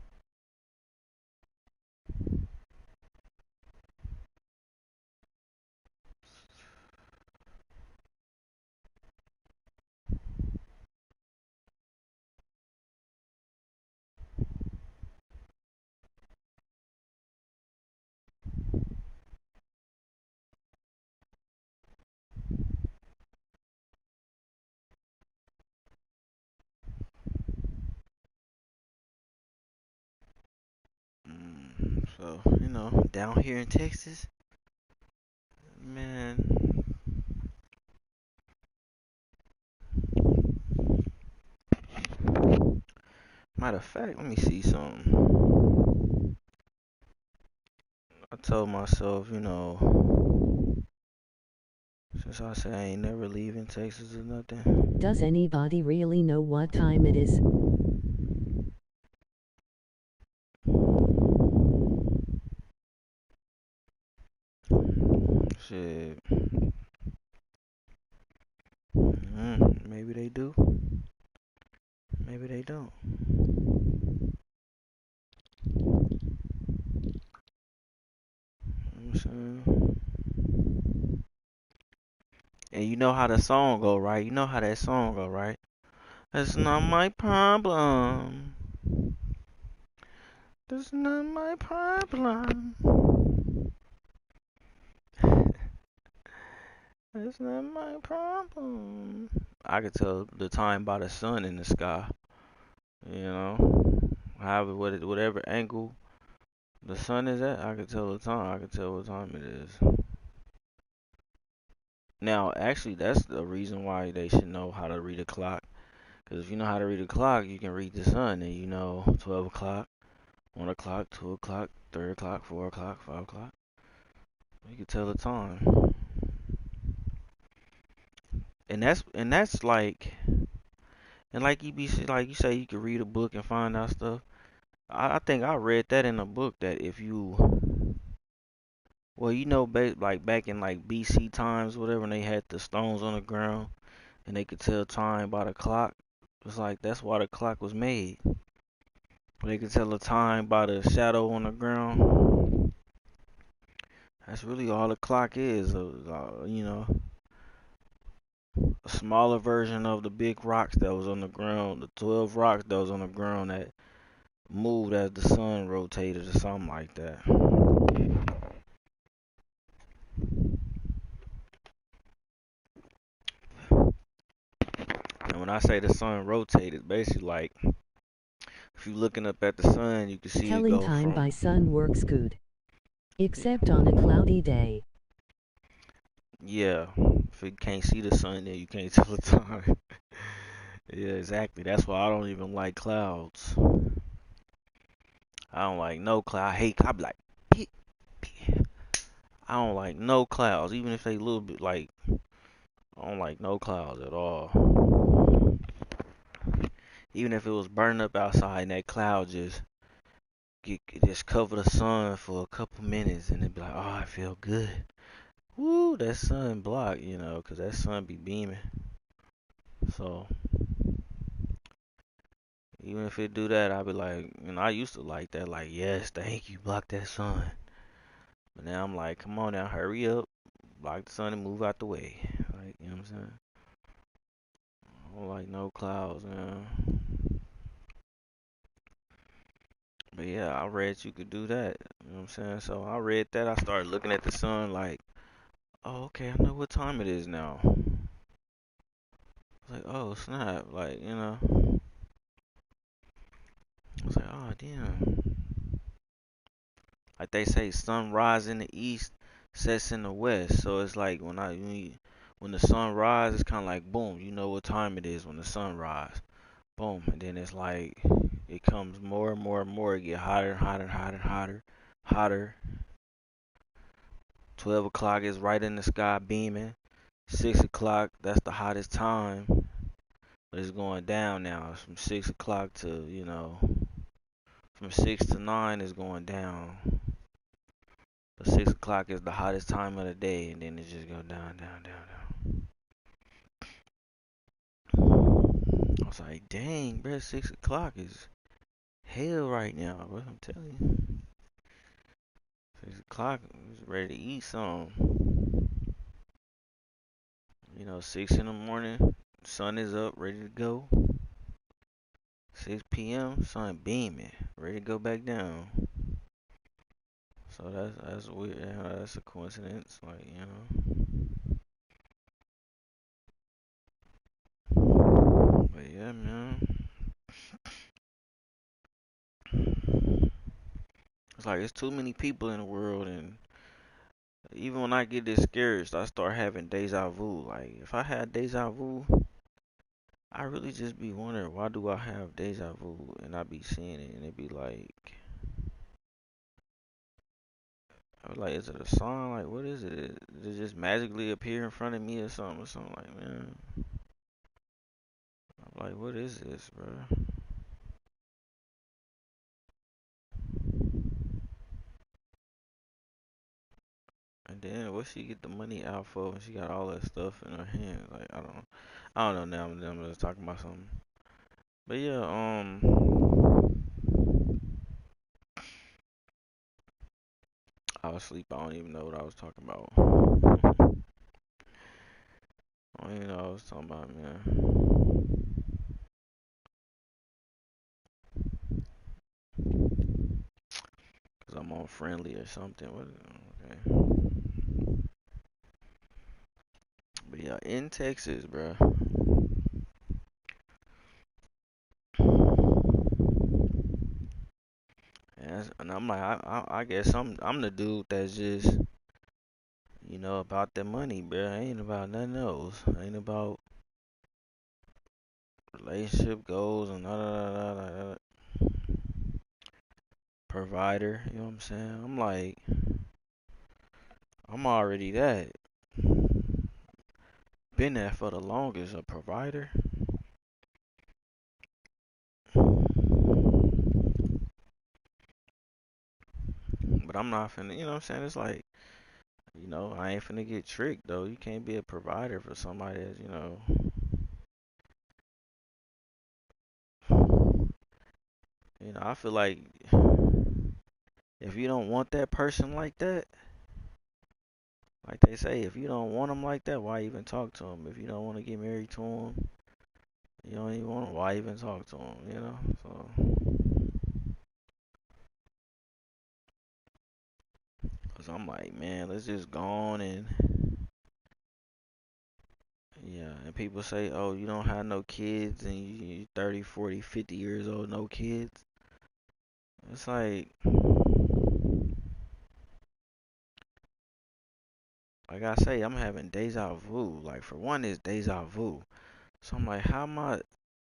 down here in Texas, man. Matter of fact, let me see something. I told myself, since I said I ain't never leaving Texas or nothing. Does anybody really know what time it is? Shit. Maybe they do. Maybe they don't. You know what I'm saying? And you know how the song go, right? You know how that song go, right? That's not my problem. That's not my problem. That's not my problem. I could tell the time by the sun in the sky. You know, however, whatever angle the sun is at, I could tell the time. I could tell what time it is. Now, actually, that's the reason why they should know how to read a clock. Because if you know how to read a clock, you can read the sun, and you know 12 o'clock, 1 o'clock, 2 o'clock, 3 o'clock, 4 o'clock, 5 o'clock. You can tell the time. And that's like, and like like you say, you can read a book and find out stuff. I think I read that in a book that if you, well, like back in like BC times, whatever, when they had the stones on the ground and they could tell time by the clock. It's like that's why the clock was made. They could tell the time by the shadow on the ground. That's really all the clock is. A smaller version of the big rocks that was on the ground, the 12 rocks that was on the ground that moved as the sun rotated or something like that. And when I say the sun rotated, basically like if you're looking up at the sun, you can see it Telling go time by from, sun works good. Except on a cloudy day. yeah, if you can't see the sun, then you can't tell the time. Yeah, exactly. That's why I don't even like clouds. I don't like no cloud. I be like, "Pee, pee." I don't like no clouds, even if they a little bit like. I don't like no clouds at all. Even if it was burning up outside and that cloud just cover the sun for a couple minutes and it'd be like, oh, I feel good. Woo, that sun block, 'cause that sun be beaming. So even if it do that, I'd be like, I used to like that, like, yes, thank you, block that sun. But now I'm like, come on now, hurry up, block the sun and move out the way. Like, you know what I'm saying? I don't like no clouds, man. But yeah, I read you could do that. You know what I'm saying? So I read that. I started looking at the sun like, oh, okay, I know what time it is now. I was like, oh, snap. Like, I was like, oh, damn. Like they say, sunrise in the east, sets in the west. So it's like when the sun rises, it's kind of like, boom, you know what time it is when the sun rises. Boom. And then it's like, it comes more and more and more. It get hotter and hotter and hotter and hotter. Hotter. 12 o'clock is right in the sky beaming. 6 o'clock, that's the hottest time. But it's going down now. It's from 6 o'clock to, from 6 to 9 is going down. But 6 o'clock is the hottest time of the day. And then it just go down, down, down, down. I was like, dang, bro, 6 o'clock is hell right now, bro. I'm telling you. 6 o'clock is ready to eat some. 6 in the morning, sun is up, ready to go. 6 p.m., sun beaming, ready to go back down. So that's weird. Yeah, that's a coincidence. Like, But yeah, man. It's like it's too many people in the world, and even when I get discouraged, I start having deja vu. Like if I had deja vu, I really just be wondering why do I have deja vu, and I be seeing it, and it be like, I was like, is it a song? Like what is it? Does it just magically appear in front of me or something? Or something like, man, I'm like, what is this, bro? And then what she get the money out for when she got all that stuff in her hand? Like I don't know now. I'm just talking about something. But yeah, I was asleep. I don't even know what I was talking about. I don't even know what I was talking about, man. Cause I'm on friendly or something. What? Okay. But yeah, in Texas, bro. And I'm like, I guess I'm the dude that's just, about the money, bro. I ain't about nothing else. I ain't about relationship goals and provider. You know what I'm saying? I'm like, I'm already that. Been that for the longest, a provider. But I'm not finna, you know what I'm saying? It's like, I ain't finna get tricked though. You can't be a provider for somebody that's, I feel like if you don't want that person like they say, if you don't want them like that, why even talk to them? If you don't want to get married to them, you don't even want them, why even talk to them, you know? So, cause I'm like, man, let's just go on and, yeah, and people say, oh, you don't have no kids and you 30, 40, 50 years old, no kids. It's like I say, I'm having deja vu. Like for one, it's deja vu. So I'm like, how am I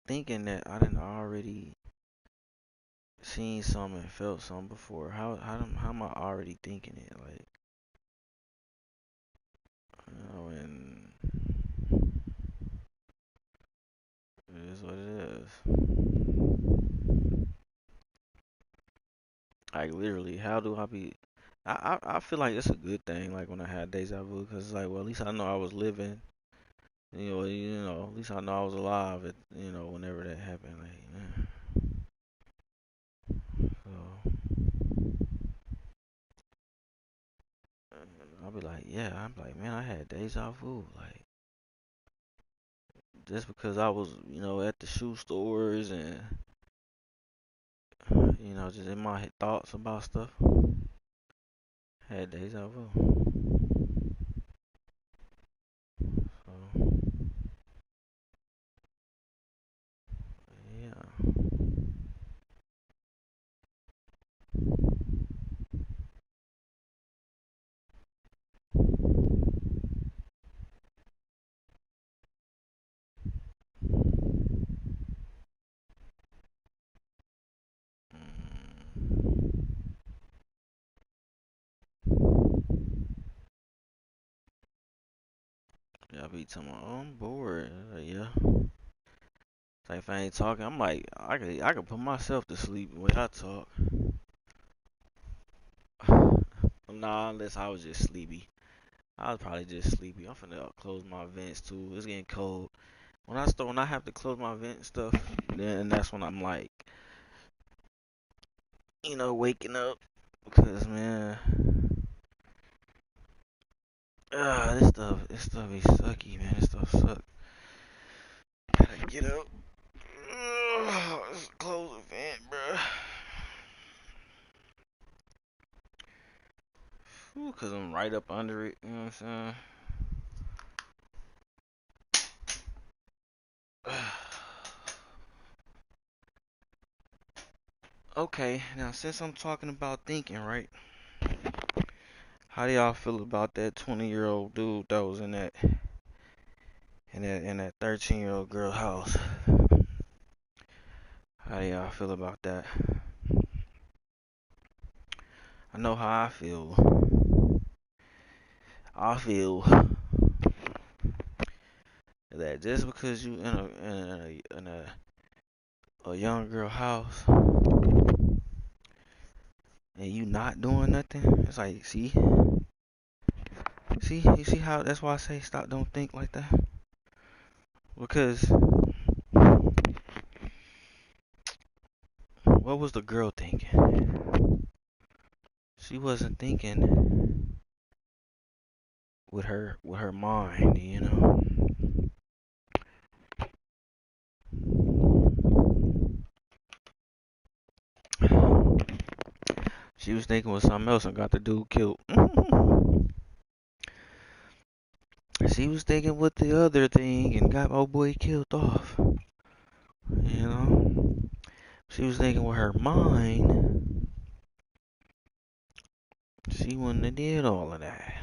thinking that I didn't already seen some and felt some before? How am I already thinking it? Like, and it is what it is. Like literally, how do I be? I feel like it's a good thing. Like when I had deja vu, because it's like, well, at least I know I was living. At least I know I was alive. Whenever that happened, like, man. So I'll be like, yeah. I'm like, man, I had deja vu. Like just because I was, at the shoe stores and just in my thoughts about stuff. Had deja vu. So yeah. Mm, yeah, I be telling my, oh, I'm bored. Yeah. Like if I ain't talking, I'm like, I could put myself to sleep the way I talk. Nah, unless I was just sleepy. I was probably just sleepy. I'm finna close my vents too. It's getting cold. When I have to close my vent and stuff, then that's when I'm like, waking up because man, this stuff be sucky, man. This stuff suck. Gotta get up. Let's close the vent, bro. Cause I'm right up under it. You know what I'm saying? Okay, now since I'm talking about thinking, right? How do y'all feel about that 20-year-old dude that was in that 13-year-old girl house? How do y'all feel about that? I know how I feel. I feel that just because you in a young girl house and you not doing nothing, it's like, you see how that's why I say stop, don't think like that. Because what was the girl thinking? She wasn't thinking with her mind, you know. She was thinking with something else and got the dude killed. She was thinking with the other thing and got old boy killed off. You know? She was thinking with her mind. She wouldn't have did all of that.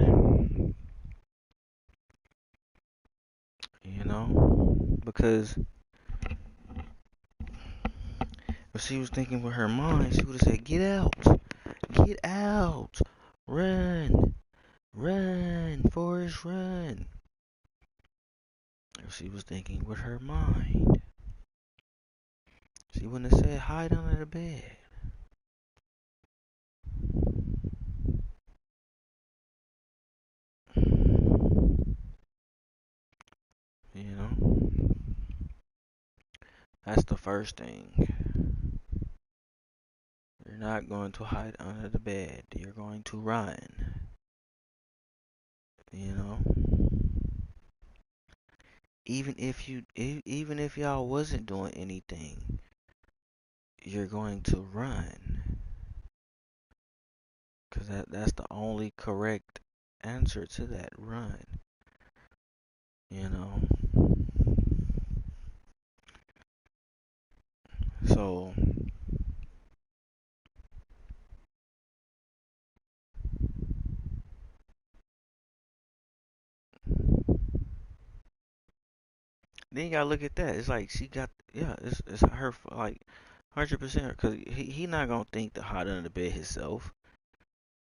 You know? Because if she was thinking with her mind, she would have said, get out. Get out. Run. Run. Forrest, run. If she was thinking with her mind, she wouldn't have said hide under the bed. You know? That's the first thing. You're not going to hide under the bed. You're going to run. You know? Even if y'all wasn't doing anything, you're going to run. Cause that's the only correct answer to that, run. You know? So then you gotta look at that. It's like she got, yeah, it's her like 100%. Cause he not gonna think to hide under the bed himself.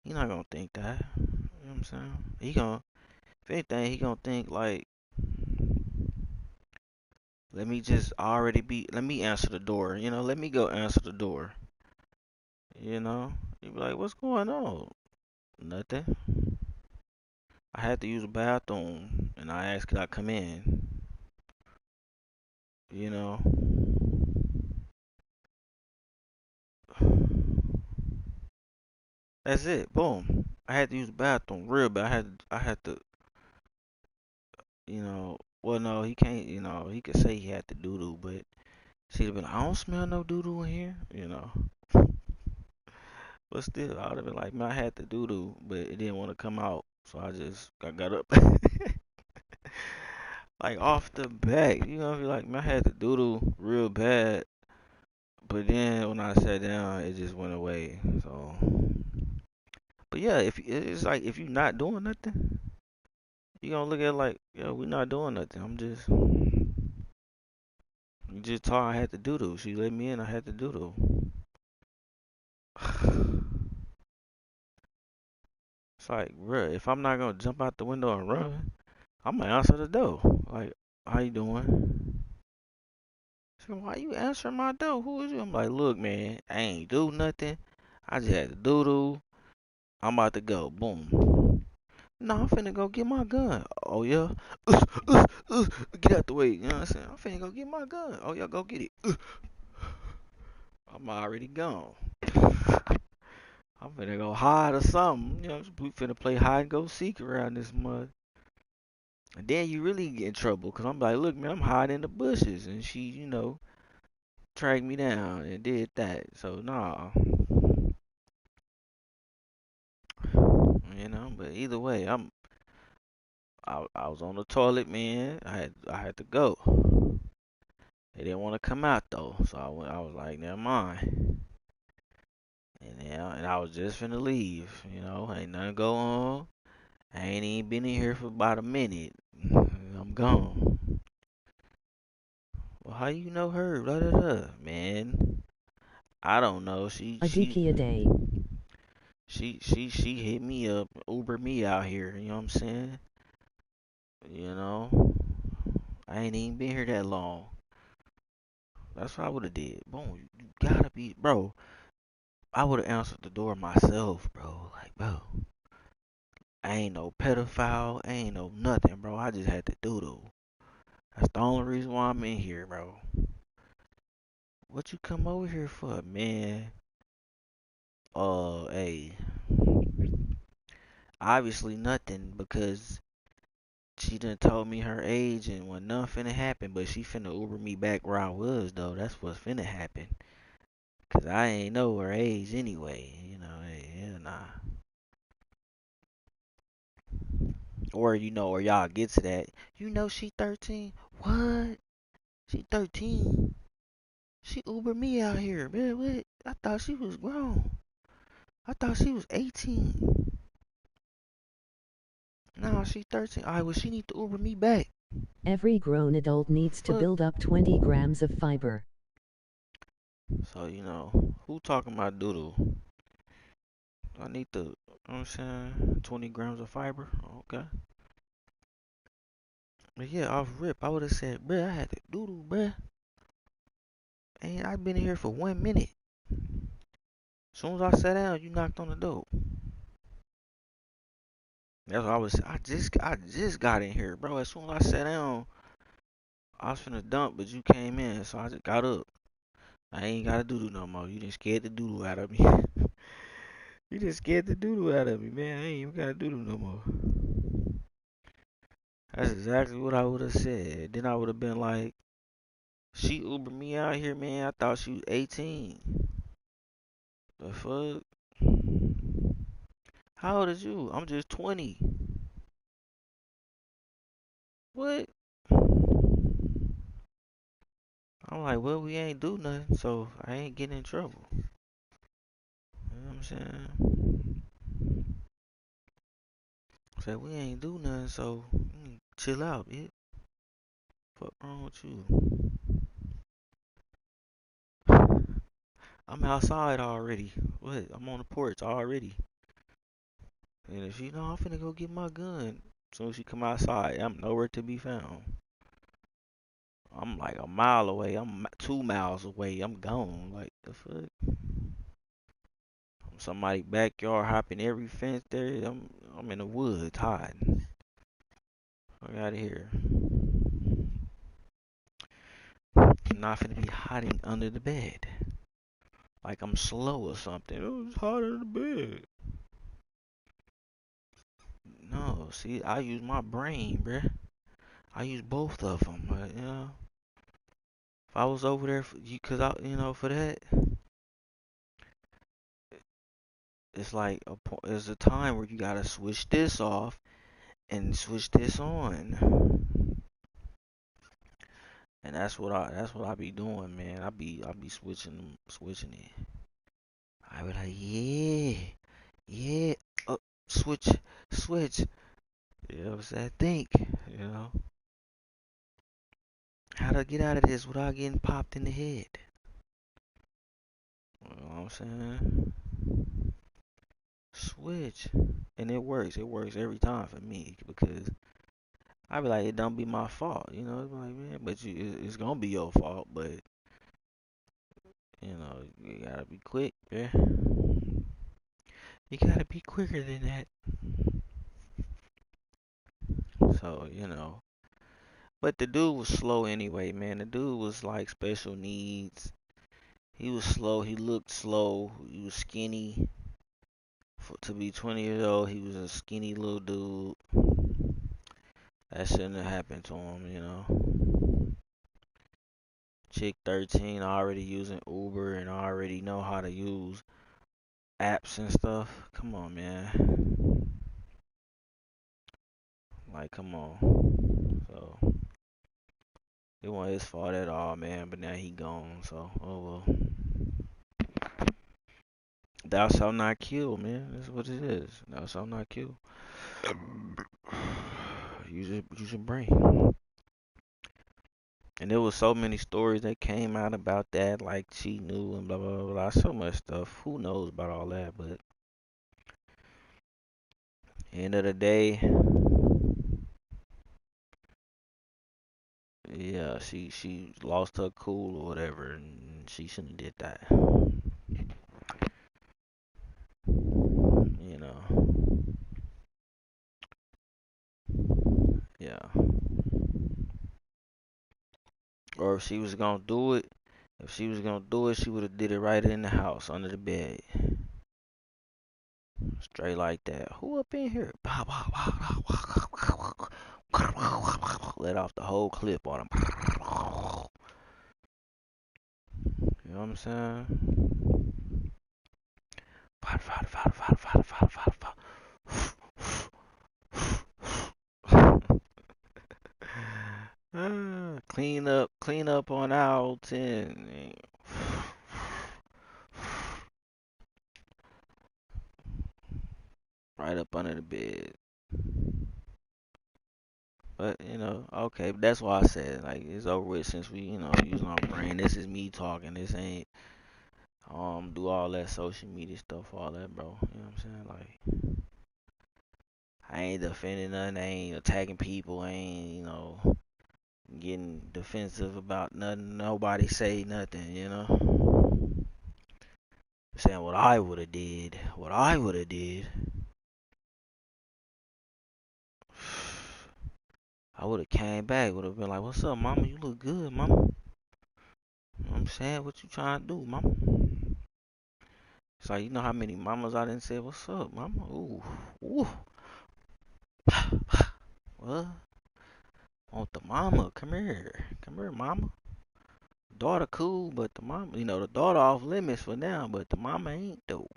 He not gonna think that. You know what I'm saying? He gonna, if anything, he gonna think like, let me answer the door. You know, let me go answer the door. You know, you be like, what's going on? Nothing. I had to use the bathroom, and I asked, could I come in? You know, that's it. Boom. I had to use the bathroom real bad. I had to, you know. Well, no, he can't. You know, he could say he had to doo doo, but she'd have been, I don't smell no doo doo in here. You know, but still, I would have been like, man, I had to doo doo, but it didn't want to come out, so I got up. Like off the back, you know, like man, I had to doodle real bad, but then when I sat down, it just went away. So, but yeah, if it's like if you're not doing nothing, you gonna look at it like, yo, we not doing nothing. You just told I had to doodle. She let me in, I had to doodle. It's like, bruh, if I'm not gonna jump out the window and run, I'm gonna answer the door. Like, how you doing? So why you answering my door? Who is you? I'm like, look, man, I ain't do nothing. I just had to doodle. I'm about to go. Boom. No, I'm finna go get my gun. Oh yeah. Get out the way. You know what I'm saying? I'm finna go get my gun. Oh yeah, go get it. I'm already gone. I'm finna go hide or something. You know, we finna play hide and go seek around this mud. And then you really get in trouble, cause I'm like, look, man, I'm hiding in the bushes, and she, tracked me down and did that. So nah, But either way, I was on the toilet, man. I had to go. They didn't want to come out though, so I was like, never mind. And I was just finna leave. Ain't nothing go on. I ain't even been in here for about a minute. I'm gone. Well, how you know her? Blah, blah, blah. Man, I don't know. She A she dookie a day. she hit me up, Uber me out here. You know what I'm saying? You know, I ain't even been here that long. That's what I would have did. Boom, you gotta be, bro. I would have answered the door myself, bro. Like, bro, I ain't no pedophile. I ain't no nothing, bro. I just had to doodle. That's the only reason why I'm in here, bro. What you come over here for, man? Hey, obviously nothing because she done told me her age and when nothing finna happen, but she finna Uber me back where I was though. That's what's finna happen. Cause I ain't know her age anyway. Hey, hell nah. Or y'all get to that. She 13. What? She 13. She Uber me out here, man. What? I thought she was grown. I thought she was 18. No, she 13. Alright, well, she need to Uber me back. Every grown adult needs to Fuck. build up 20 grams of fiber. So, who talking about doodle? I need to, you know what I'm saying? 20 grams of fiber. Okay. But yeah, off rip, I would have said, bruh, I had to doodle, bruh. And I've been here for 1 minute. As soon as I sat down, you knocked on the door. That's what I just got in here, bro. As soon as I sat down, I was finna dump, but you came in, so I just got up. I ain't gotta doodle no more. You just scared the doodle out of me. You just scared the doodle out of me, man. I ain't even gotta doodle no more. That's exactly what I would have said. Then I would have been like, she Ubered me out here, man. I thought she was 18. The fuck? How old is you? I'm just 20. What? I'm like, well, we ain't do nothing, so I ain't getting in trouble. You know what I'm saying? Say we ain't do nothing, so chill out, bitch. Fuck wrong with you? I'm outside already. What? I'm on the porch already. And if you know, I'm finna go get my gun. As soon as she come outside, I'm nowhere to be found. I'm like a mile away. I'm 2 miles away. I'm gone. Like the fuck? I'm somebody backyard hopping every fence there. I'm in the woods hiding. Fuck out of here. I'm not finna be hiding under the bed. Like I'm slow or something. Oh, it's hot under the bed. No, see, I use my brain, bruh. I use both of them. If I was over there for you, cause for that, it's like there's a time where you gotta switch this off and switch this on, and that's what I be doing, man. I be switching it. I be like, yeah, yeah, switch, switch. You know what I'm saying? Think, you know, how to get out of this without getting popped in the head. You know what I'm saying? Switch, and it works. It works every time for me because I be like, it don't be my fault, It's like, man, but it's gonna be your fault, but you gotta be quick, yeah. You gotta be quicker than that. So, but the dude was slow anyway, man. The dude was like special needs. He was slow. He looked slow. He was skinny. To be 20 years old, he was a skinny little dude. That shouldn't have happened to him. Chick 13 already using Uber and already know how to use apps and stuff. Come on, man. Like, come on. So, it wasn't his fault at all, man. But now he gone. So, oh well. Thou shalt not kill, man. That's what it is. Thou shalt not kill. Use your brain. And there was so many stories that came out about that, like she knew and blah blah blah blah. So much stuff. Who knows about all that? But end of the day, yeah, she lost her cool or whatever, and she shouldn't have did that. You know, yeah. Or if she was gonna do it, she would have did it right in the house under the bed, straight like that. Who up in here? Let off the whole clip on him. You know what I'm saying? Clean up on out and right up under the bed. But okay, that's why I said like it's over with since we, using our brain. This is me talking. This ain't do all that social media stuff, all that, bro. You know what I'm saying? Like I ain't defending nothing. I ain't attacking people. I ain't getting defensive about nothing. Nobody say nothing. Saying what I would have did. What I would have did. I would have came back. Would have been like, "What's up, mama? You look good, mama." You know what I'm saying? What you trying to do, mama? It's like, you know how many mamas I didn't say, "What's up, mama?" Ooh, ooh. What? Want the mama? Come here, mama. Daughter cool, but the mama, the daughter off limits for now, but the mama ain't though.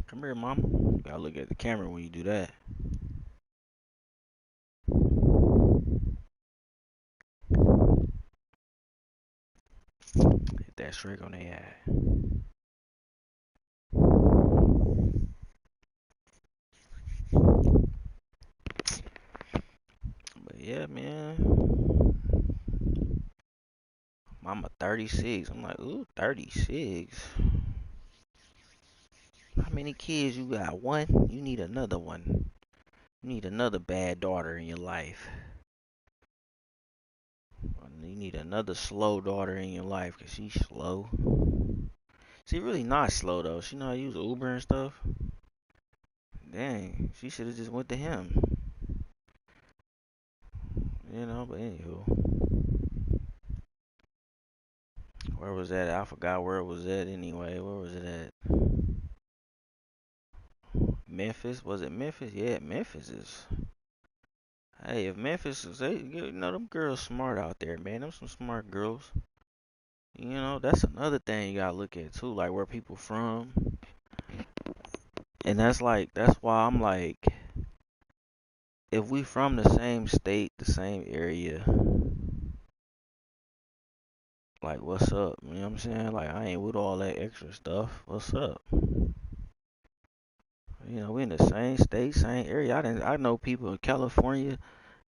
Come here, mama. You gotta look at the camera when you do that. Hit that straight on their eye. But yeah, man. Mama 36. I'm like, ooh, 36. How many kids you got? One? You need another one. You need another bad daughter in your life. You need another slow daughter in your life because she's slow. She really not slow though. She know how to use Uber and stuff. Dang, she should have just went to him. But anywho. Where was that? I forgot where it was at anyway. Where was it at? Memphis? Was it Memphis? Yeah, Memphis is. Hey, if Memphis is, them girls smart out there, man. Them some smart girls. That's another thing you gotta look at too, like where people from. And that's why I'm like, if we from the same state, the same area, like what's up? You know what I'm saying? Like I ain't with all that extra stuff. What's up? We in the same state, same area. I know people in California,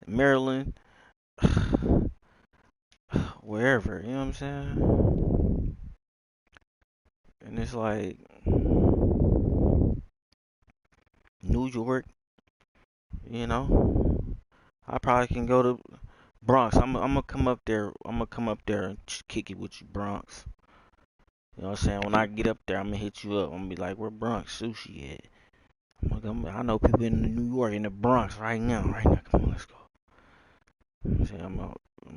Maryland, wherever. You know what I'm saying? And it's like New York. I probably can go to Bronx. I'm gonna come up there. I'm gonna come up there and kick it with you, Bronx. You know what I'm saying? When I get up there, I'm gonna hit you up. I'm gonna be like, where Bronx sushi at? I know people in New York, in the Bronx right now. Right now, come on, let's go. I'm saying I'm gonna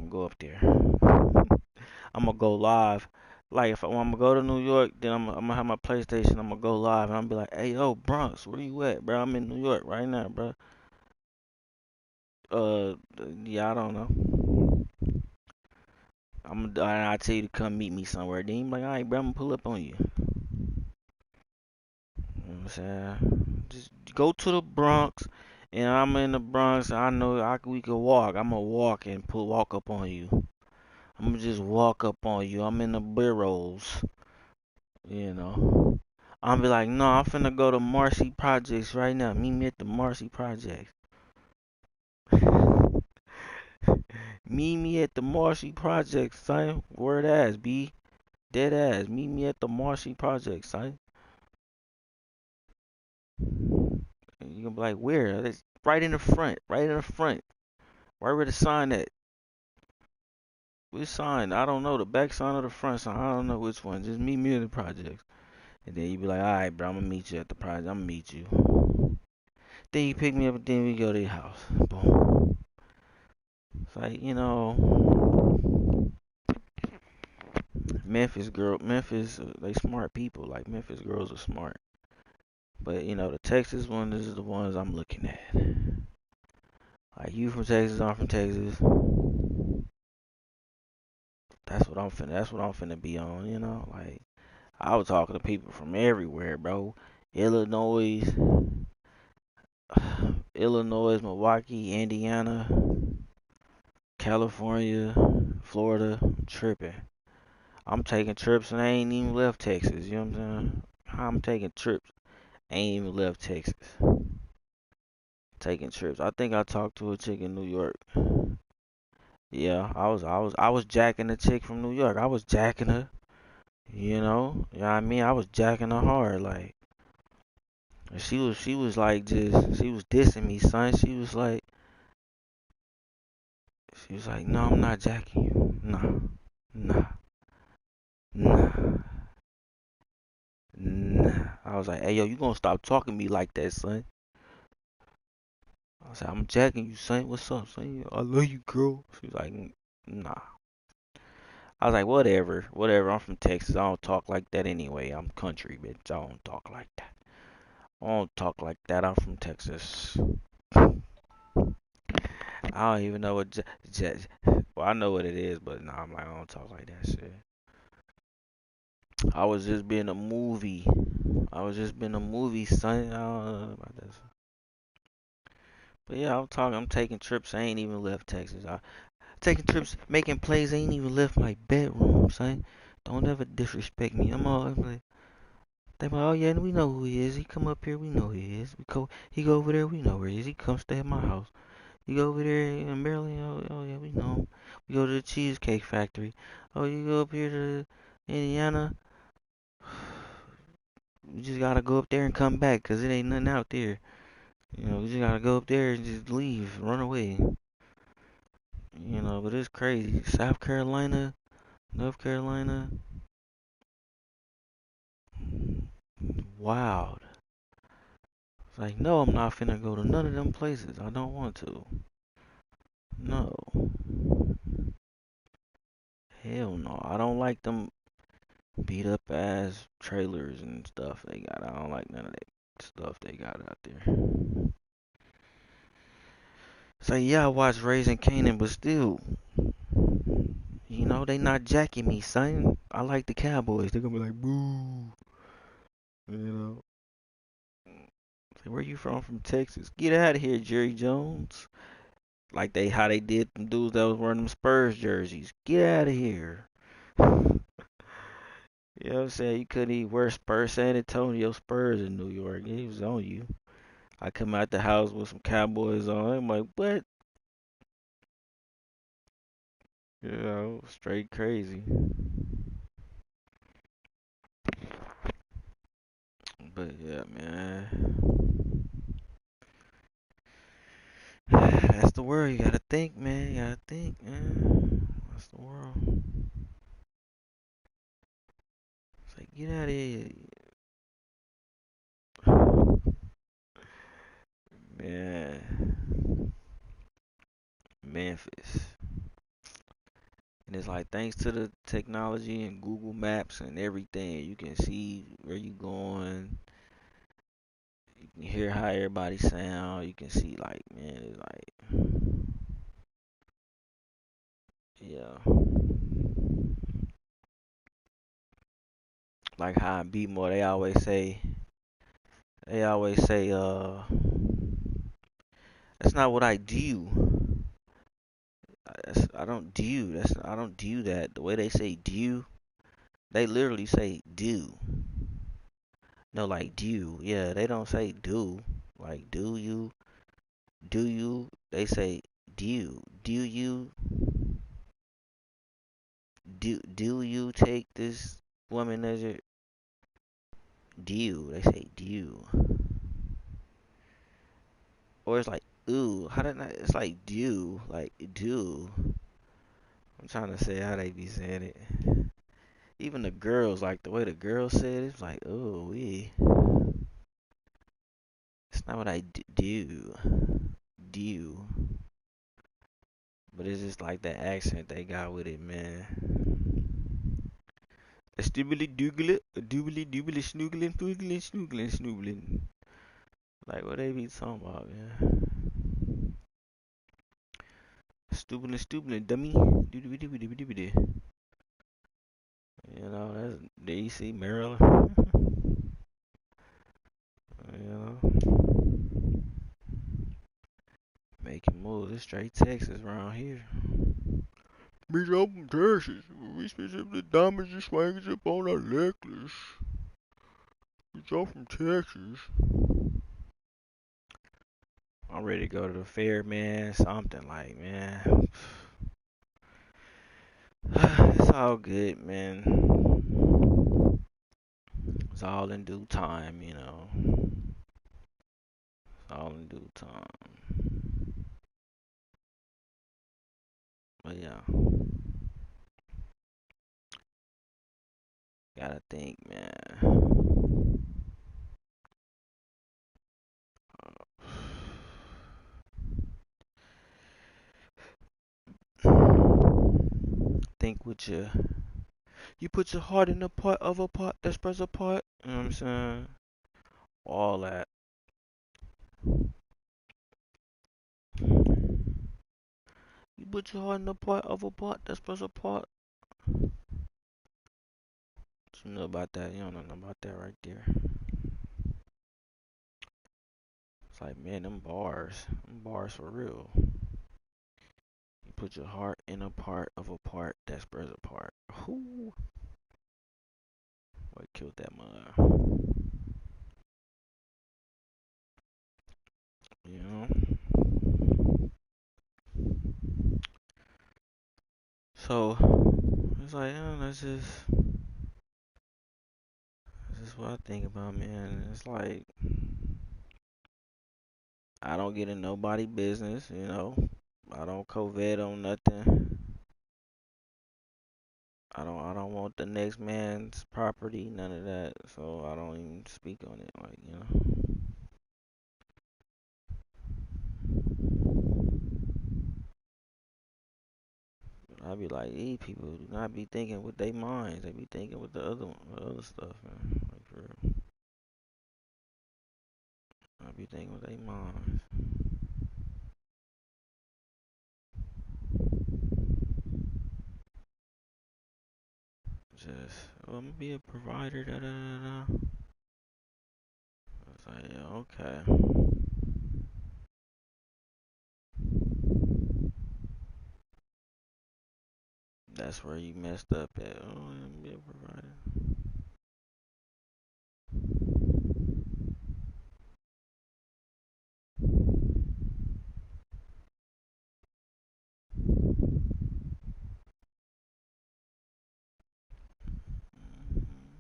go up there. I'm gonna go live. Like if I'm gonna go to New York, then I'm gonna have my PlayStation. I'm gonna go live and I'm gonna be like, hey yo, Bronx, where you at, bro? I'm in New York right now, bro. Uh, yeah, I don't know. I tell you to come meet me somewhere. Then you be like, all right, bro, I'm gonna pull up on you. You know what I'm saying? Just go to the Bronx And I'm in the Bronx. I know we could walk. I'm gonna walk and walk up on you. I'm gonna just walk up on you. I'm in the burrows, you know. I'm be like, no, I'm finna go to Marcy Projects right now. Meet me at the Marcy Projects. Meet me at the Marcy Projects, son. Word ass, B. Dead ass. Meet me at the Marcy Projects, son. And you gonna be like, where? It's right in the front. Right in the front. Right where the sign at. Which sign? I don't know. The back sign or the front sign. I don't know which one. Just meet me at the projects. And then you be like, alright, bro, I'm gonna meet you at the project. I'm gonna meet you. Then you pick me up and then we go to your house. Boom. It's like, Memphis, they smart people. Like, Memphis girls are smart. But, the Texas one is the ones I'm looking at. Like, you from Texas, I'm from Texas. That's what I'm finna be on. Like, I was talking to people from everywhere, bro. Illinois, Illinois, Milwaukee, Indiana, California, Florida. I'm tripping. I'm taking trips and I ain't even left Texas. You know what I'm saying? I'm taking trips. Ain't even left Texas. Taking trips. I think I talked to a chick in New York. Yeah, I was jacking a chick from New York. I was jacking her. You know what I mean? I was jacking her hard. Like, she was like, she was dissing me, son. She was like, no, I'm not jacking you. Nah, nah, nah, nah. I was like, hey, yo, you gonna stop talking to me like that, son? I was like, I'm jacking you, son. What's up, son? I love you, girl. She was like, nah. I was like, whatever, whatever. I'm from Texas. I don't talk like that anyway. I'm country, bitch. I don't talk like that. I don't talk like that. I'm from Texas. I don't even know what well, I know what it is, but nah, I'm like, I don't talk like that shit. I was just being a movie. I was just being a movie, son. I don't know about this. But yeah, I'm taking trips. I ain't even left Texas. I taking trips, making plays. I ain't even left my bedroom, son. Don't ever disrespect me. I'm like, they like, oh yeah, we know who he is. He come up here, we know who he is. He go over there, we know where he is. He come stay at my house. You go over there in Maryland, oh yeah, we know him. We go to the Cheesecake Factory. Oh, you go up here to Indiana, we just gotta go up there and come back, 'cause it ain't nothing out there. We just gotta go up there and just leave, run away. But it's crazy. South Carolina, North Carolina, wild. It's like, no, I'm not finna go to none of them places. I don't want to. No. Hell no. I don't like them beat up ass trailers and stuff they got. I don't like none of that stuff they got out there. So yeah, I watched Raising Kanan, but still, they not jacking me, son. I like the Cowboys. They're gonna be like, boo. You know. Say, where you from Texas? Get out of here, Jerry Jones. Like how they did them dudes that was wearing them Spurs jerseys. Get out of here. You know what I'm saying? You couldn't even wear Spurs, San Antonio Spurs in New York. He was on you. I come out the house with some Cowboys on. I'm like, what? Straight crazy. But yeah, man. That's the world. You gotta think, man. You gotta think, man. That's the world. It's like, get out of here. Man. Memphis. And it's like, thanks to the technology and Google Maps and everything, you can see where you going. You can hear how everybody sound. You can see, like, man, it's like, yeah. Like how in B-more, they always say, That's not what I do. I don't do. I don't do that. The way they say do, they literally say do. No, like do. Yeah, they don't say do. Like do you? Do you? They say do. Do you? Do you take this woman as your do? They say do. Or it's like ooh. How did I? It's like do. Like do. I'm trying to say how they be saying it. Even the girls, like the way the girls said it, it's like oh we. It's not what I do. Do. But it's just like that accent they got with it, man. A stibbly doogly, a doobly doobly snoogling, poogling, snoogling, snoogling. Like what they be talking about, man. Stoobling, stoobling, dummy. Doobly doobly doobly doobly. You know, that's DC, Maryland. You know, making moves. It's straight Texas around here. Bitch, I'm from Texas. We specifically diamonds and swings up on a necklace. Bitch, I'm from Texas. I'm ready to go to the fair, man. Something like, man. It's all good, man. It's all in due time, you know. It's all in due time. But yeah, gotta think, man. Think with you put your heart in a part of a part that spreads apart. You know what I'm saying? All that. You put your heart in a part of a part that spreads apart. What you know about that? You don't know nothing about that right there. It's like, man, them bars for real. You put your heart in a part of a part that spreads apart. Who? What killed that mother? You know? So, it's like, that's just what I think about, man. It's like, I don't get in nobody business, you know? I don't covet on nothing. I don't want the next man's property, none of that. So I don't even speak on it, like, you know. I be like, these people do not be thinking with their minds. They be thinking with the other stuff, man. Like for real. I be thinking with their minds. Just, oh, I'm gonna be a provider, da da da da. I was like, yeah, okay. That's where you messed up at. Oh, I'm gonna be a provider. Mhm.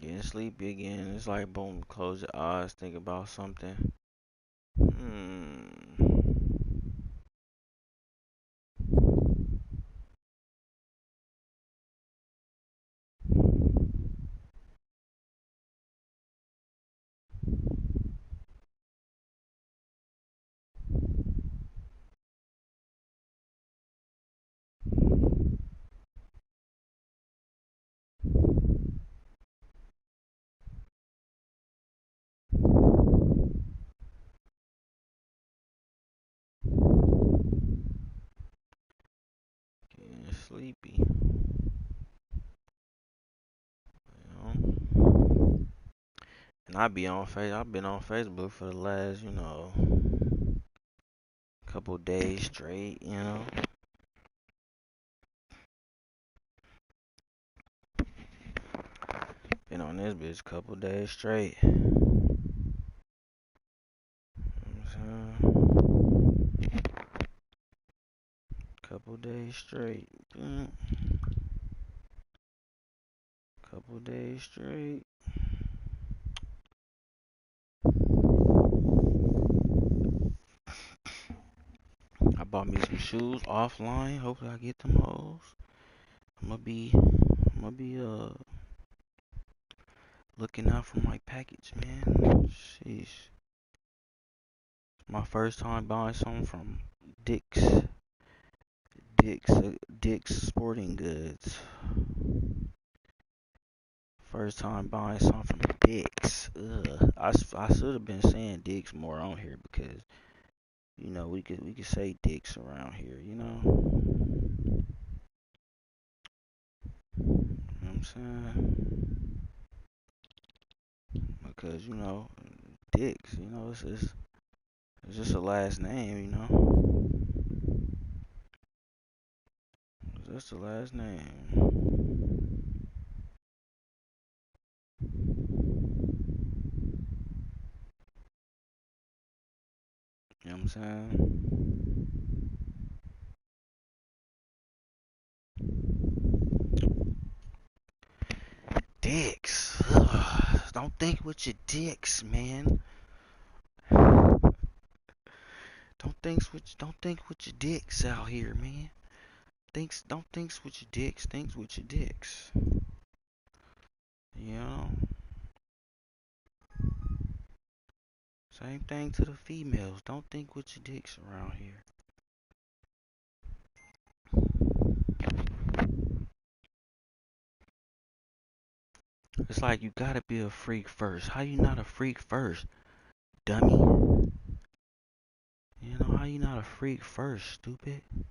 Getting sleepy again. It's like boom, close your eyes, think about something. Hmm. I've been on Facebook for the last, couple days straight. Been on this bitch couple days straight. Couple days straight. Couple days straight. I bought me some shoes offline. Hopefully I get them hoes. I'm gonna be looking out for my package, man. Sheesh. My first time buying something from Dick's. Dick's Sporting Goods. First time buying something from Dick's. Ugh. I should have been saying Dick's more on here because we could say Dick's around here. You know what I'm saying? Because Dick's. It's just a last name. It's just a last name. You know what I'm saying? Dicks. Ugh. Don't think with your dicks, man. Don't think with your dicks out here, man. Don't think with your dicks. Think with your dicks. You know. Same thing to the females. Don't think with your dicks around here. It's like you gotta be a freak first. How you not a freak first, dummy? How you not a freak first, stupid? You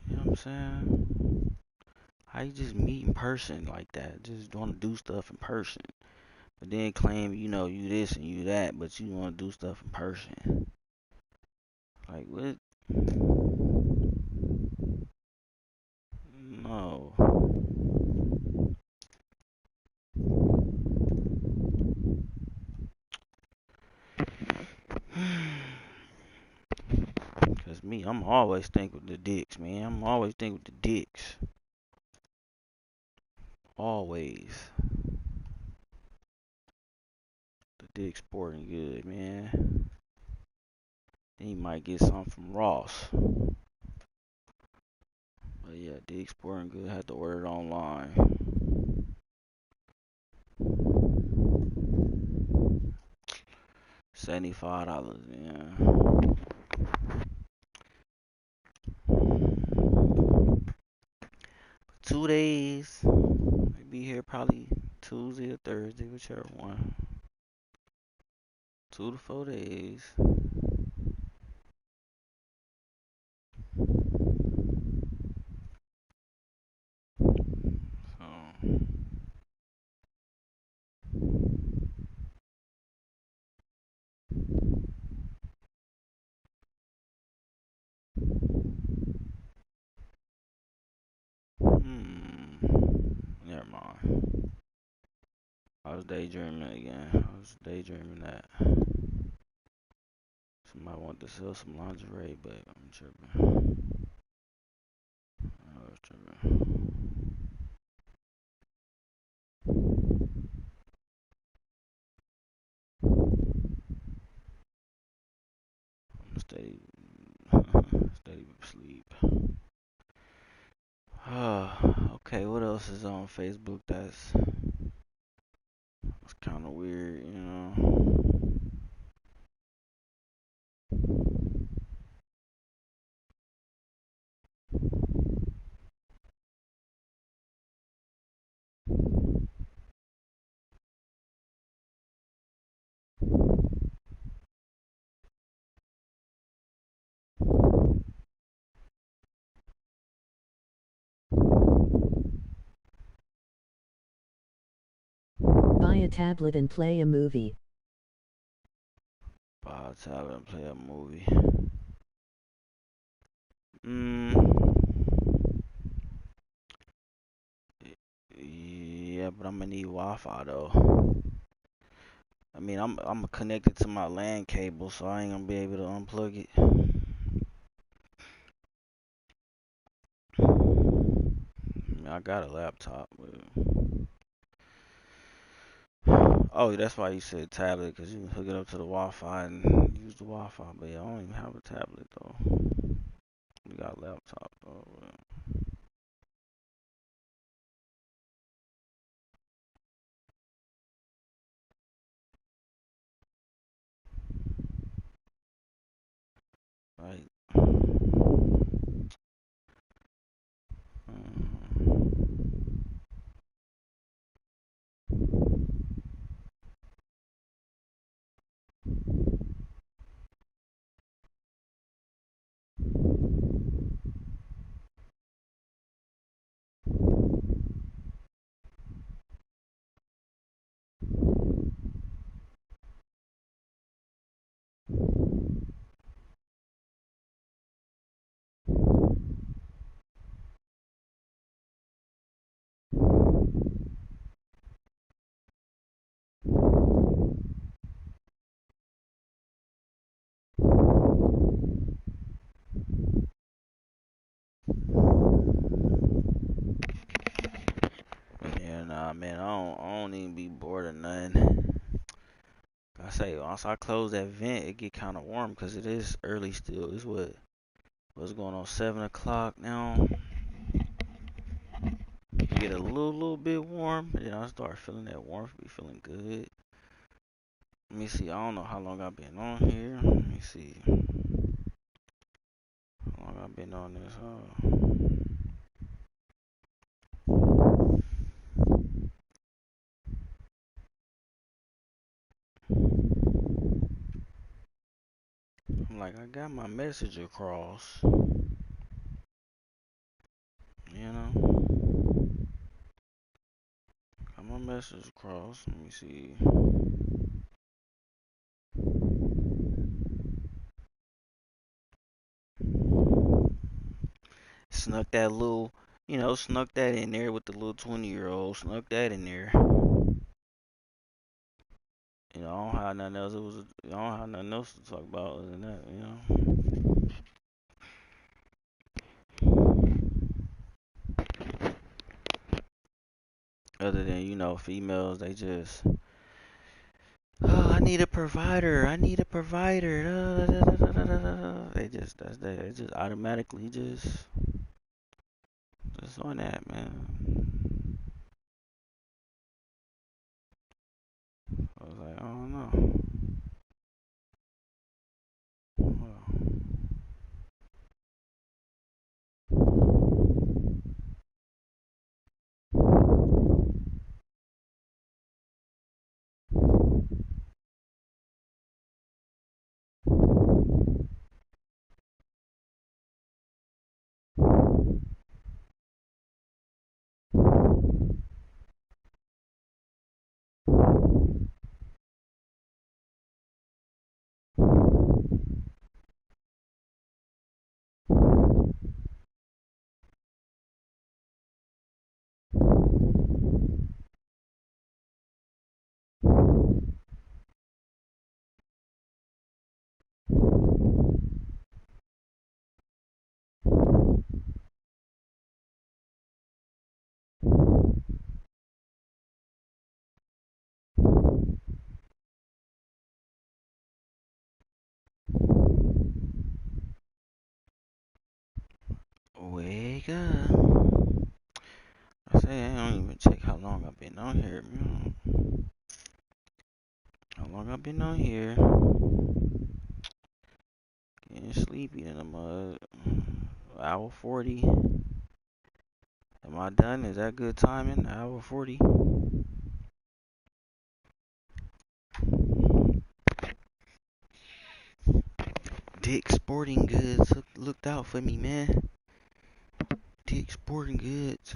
know what I'm saying? How you just meet in person like that? Just want to do stuff in person. But then claim, you this and you that, but you want to do stuff in person. Like, what? No. Cause me, I'm always think with the dicks, man. I'm always think with the dicks. Always. The dick sporting good, man. Then you might get something from Ross. But yeah, dick sporting good. Had to order it online. $75, yeah. 2 days. They be here probably Tuesday or Thursday, whichever one. 2 to 4 days. So, never mind. I was daydreaming again. I was daydreaming that somebody wanted to sell some lingerie, but I'm tripping. I was tripping. I'm steady, steady sleep. Okay, what else is on Facebook that's kind of weird? tablet and play a movie. Buy a tablet and play a movie. Yeah, but I'm gonna need Wi-Fi though. I mean, I'm connected to my LAN cable, so I ain't gonna be able to unplug it. I mean, I got a laptop, but oh, that's why you said tablet, cause you can hook it up to the Wi-Fi and use the Wi-Fi. But yeah, I don't even have a tablet though. We got a laptop though. Like, yeah, nah, man, I don't even be bored of nothing. I say once I close that vent, it get kind of warm because it is early still. It's what's going on, 7 o'clock now. You get a little bit warm, and then I start feeling that warmth, be feeling good. Let me see. I don't know how long I've been on here. Let me see how long I've been on this. I'm like, I got my message across. You know, got my message across. Let me see. Snuck that little, snuck that in there with the little 20-year-old. Snuck that in there. I don't have nothing else. I don't have nothing else to talk about other than that. Other than, females, they just, oh, I need a provider. I need a provider. They just, they just automatically just on that, man. I was like, I don't know. Well, wake up. I say I don't even check how long I've been on here. How long I've been on here. Getting sleepy in the mud. Hour 40. Am I done? Is that good timing? Hour 40. Dick Sporting Goods looked out for me, man. Dick Sporting Goods.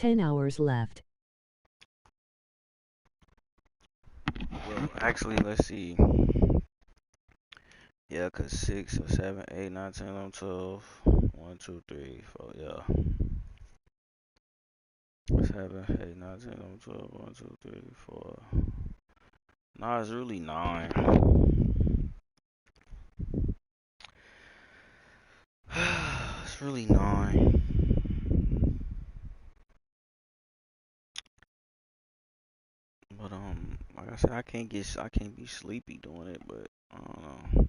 10 hours left. Well, actually, let's see. Yeah, cause 6 or 7, 8, 9, 10, 11, 12. 1, 2, 3, 4. Yeah. 7, 8, 9, 10, 11, 12. 1, 2, 3, 4. Nah, it's really 9. It's really 9. But like I said, I can't be sleepy doing it. But I don't know.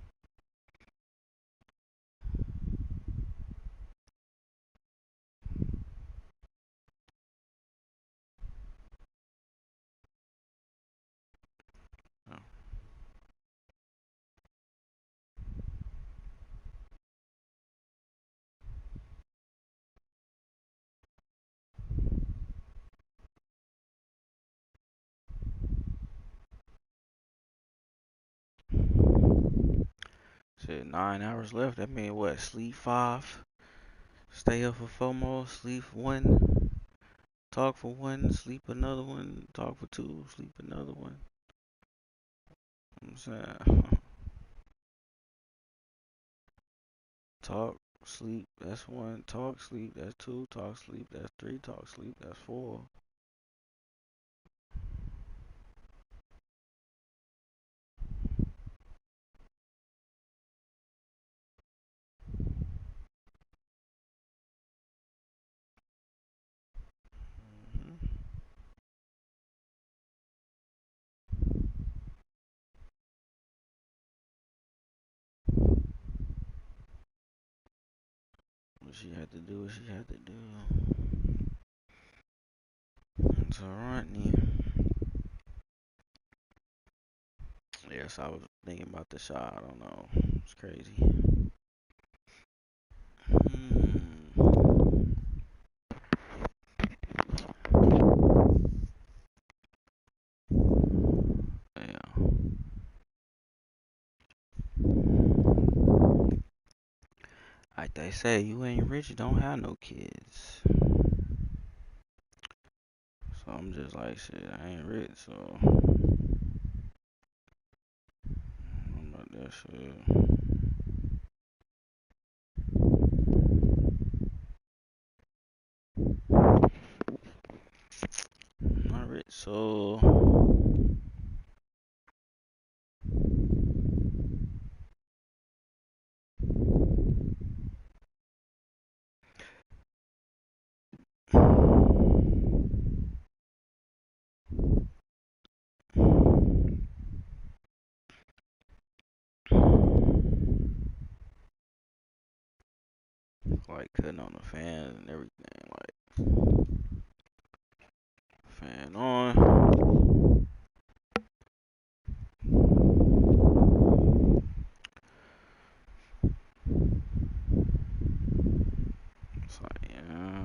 Said 9 hours left. That mean what? Sleep 5, stay up for 4 more, sleep 1, talk for 1, sleep another 1, talk for 2, sleep another 1. I'm saying talk, sleep, that's 1, talk, sleep, that's 2, talk, sleep, that's 3, talk, sleep, that's 4. Hmm. What she had to do, what she had to do. It's alright, yes, I was thinking about the shot. I don't know. It's crazy. Hmm. Yeah. Like they say, you ain't rich, you don't have no kids. So I'm just like, shit, I ain't rich, so I'm about that shit. I'm not rich, so like cutting on the fans and everything, like fan on. It's like, yeah.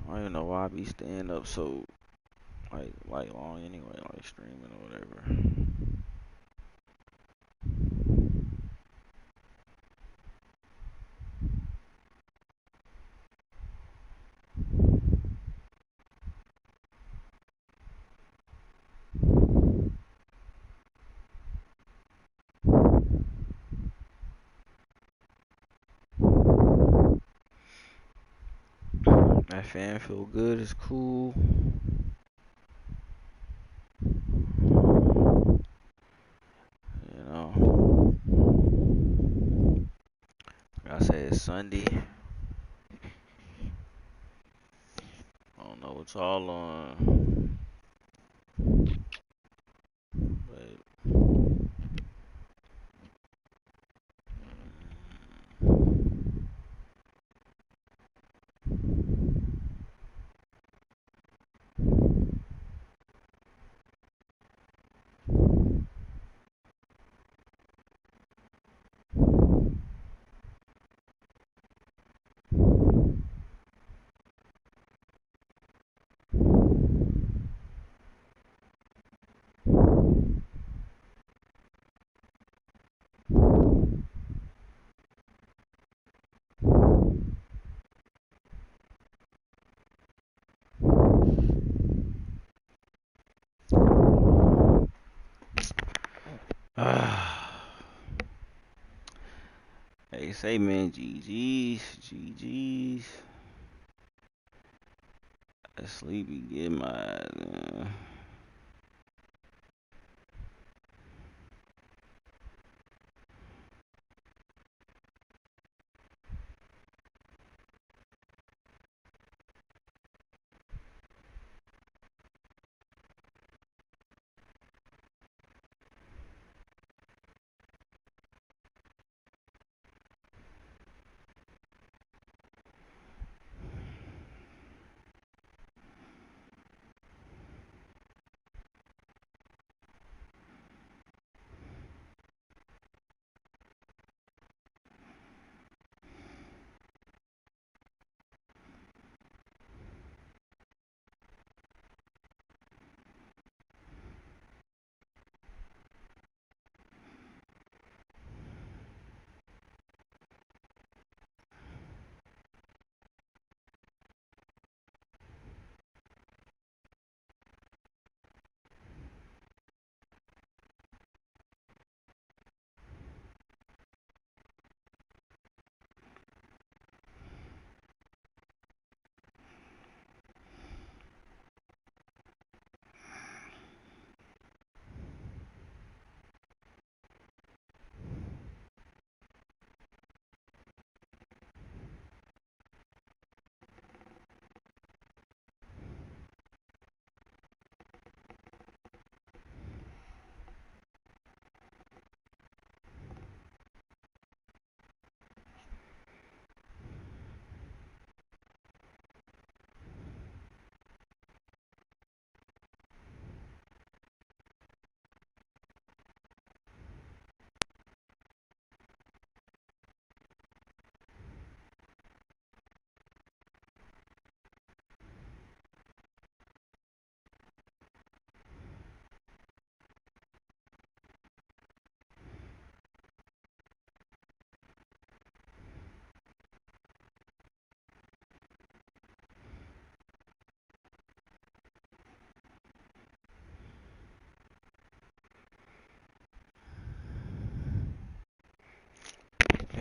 I don't even know why I be staying up so like long anyway, like streaming or whatever. That fan feel good, it's cool. You know, like I said, it's Sunday. I don't know what's all on, but Hey, say man, GG's, GG's. That sleepy get my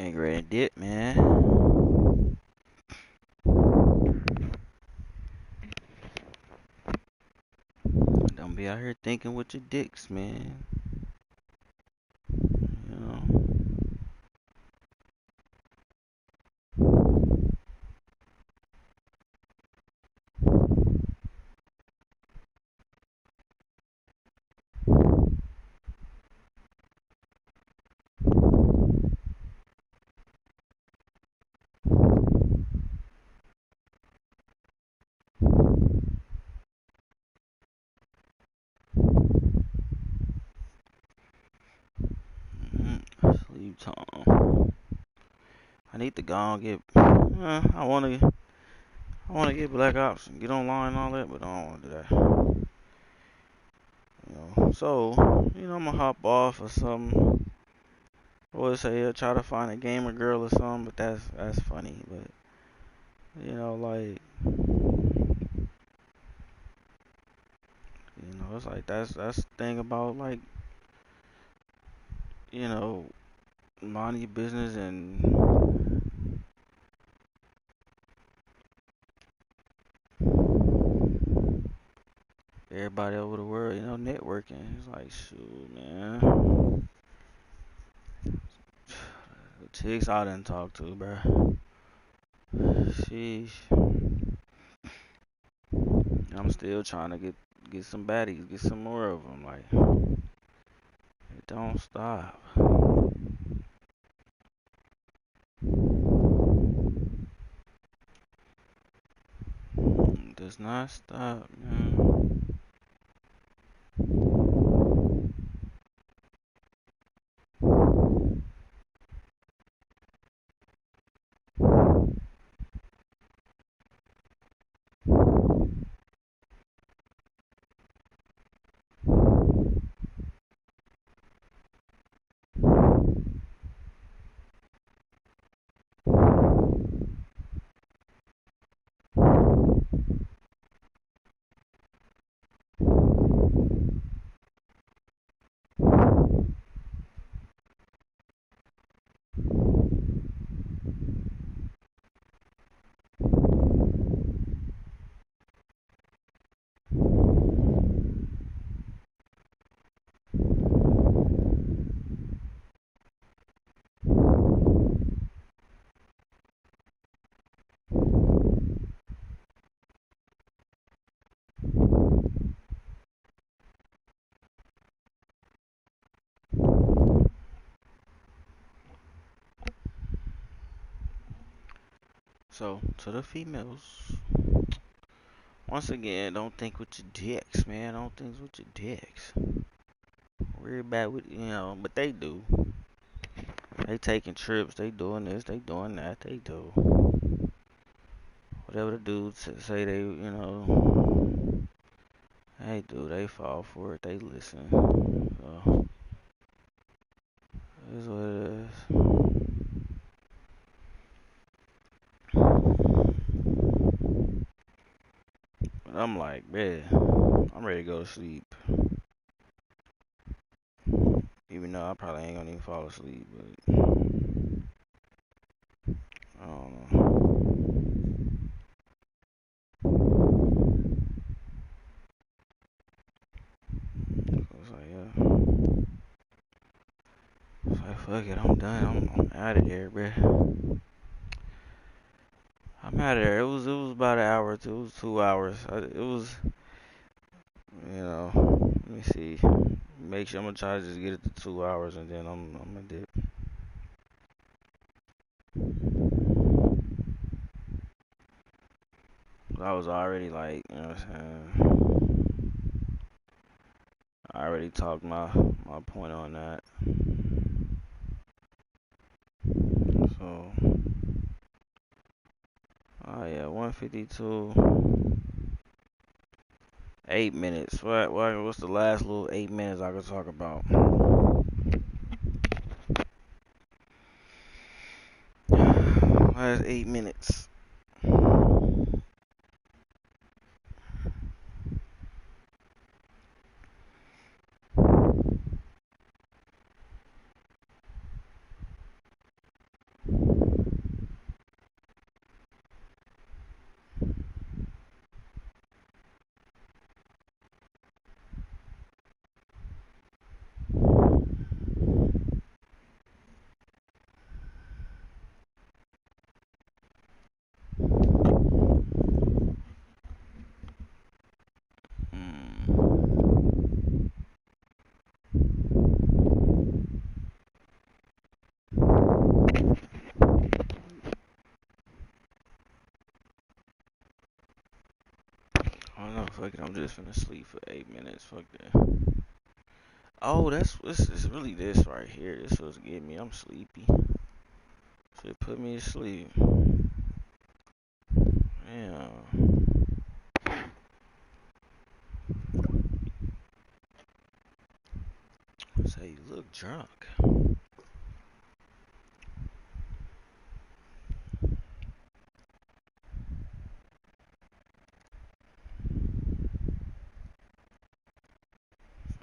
ain't ready to dip, man. Don't be out here thinking with your dicks, man. You know. Sleep time. I need to go and get. I wanna get Black Ops and get online and all that, but I don't wanna do that. I'ma hop off or something. Or say try to find a gamer girl or something, but that's funny. But like it's like that's the thing about like you know minding your business and everybody over the world, networking. It's like shoot, man. The chicks I didn't talk to, bruh. Sheesh. I'm still trying to get some baddies, get some more of them. Like it don't stop. It does not stop, man. So, to the females, once again, don't think with your dicks, man. Don't think with your dicks. Worry about what, but they do. They taking trips, they doing this, they doing that, they do. Whatever the dudes say they do, they fall for it, they listen. So, it is what it is. But I'm like, man, I'm ready to go to sleep. Even though I probably ain't gonna even fall asleep, but I don't know. It's like, yeah. It's like, fuck it, I'm done. I'm out of there, bruh. I'm out of there. It was about an hour or two. It was 2 hours. It was, let me see. Make sure I'm gonna try to just get it to 2 hours and then I'm gonna dip. I was already like, you know what I'm saying? I already talked my point on that. So, oh yeah, 152. 8 minutes. What's the last little 8 minutes I could talk about? Last 8 minutes. Mm. I don't know. Fuck it. I'm just finna sleep for 8 minutes. Fuck that. Oh, it's really this right here. This was getting me. I'm sleepy. Should put me to sleep. Yeah. Say you look drunk.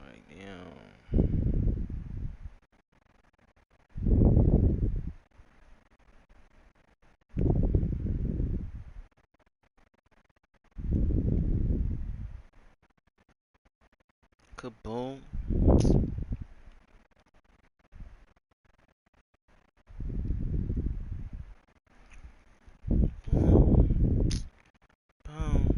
Like damn. Kaboom. Boom. Boom. Boom.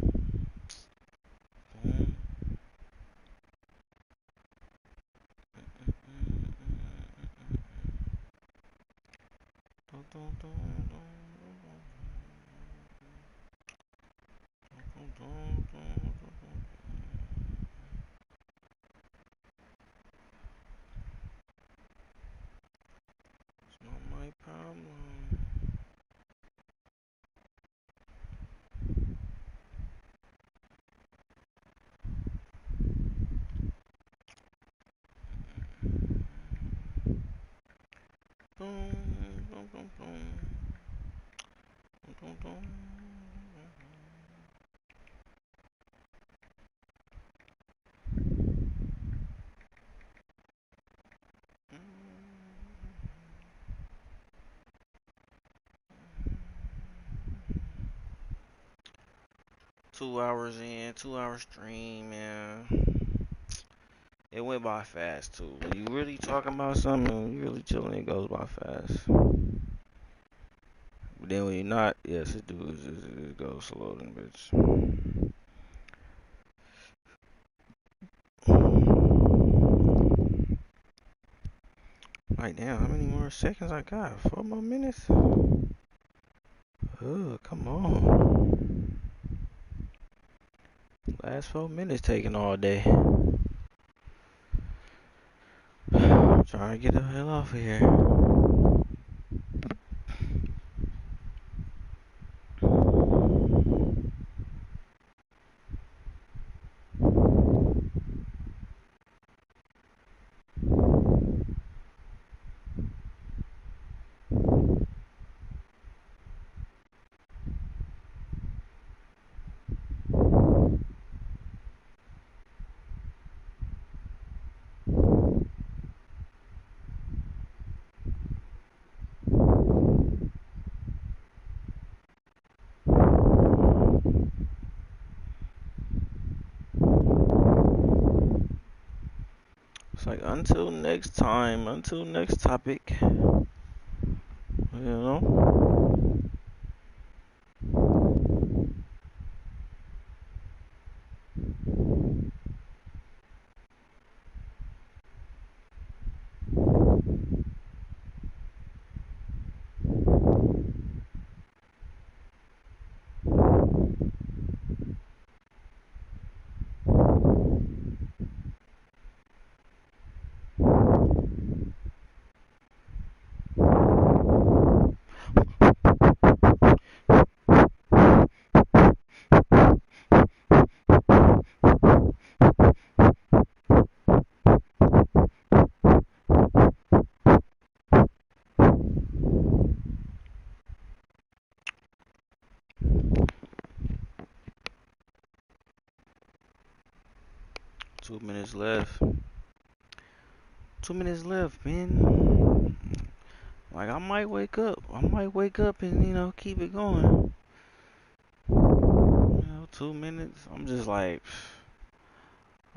Dun, dun, dun, dun, dun, dun, dun, dun, dun. It's not my problem. 2 hours in, 2 hour stream, man. It went by fast too. When you really talking about something, you really chilling, it goes by fast. But then when you're not, yes, it do. It goes slow, than bitch. Like, damn, how many more seconds I got? 4 more minutes? Come on. Last 4 minutes taking all day. Trying to get the hell off of here. 'It's like until next time, until next topic. You know? Two minutes left. 2 minutes left, man. Like I might wake up. I might wake up and keep it going. 2 minutes. I'm just like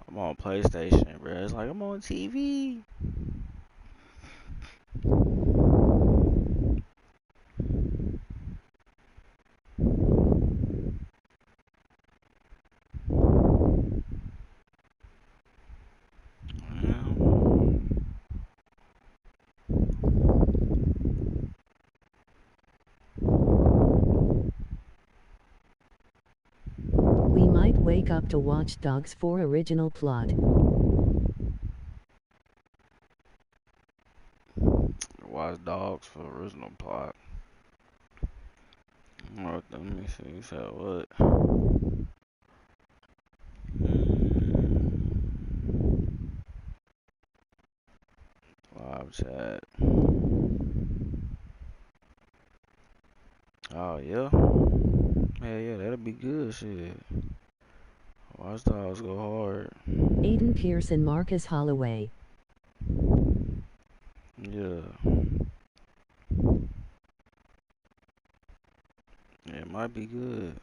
I'm on PlayStation, bro. It's like I'm on TV. We might wake up to Watch Dogs 4 original plot. Watch Dogs for original plot. Alright, let me see. You said what? Live chat. Oh yeah. Yeah, that'll be good. Shit. Watch Dogs go hard. Aiden Pierce and Marcus Holloway. Yeah. Yeah, it might be good.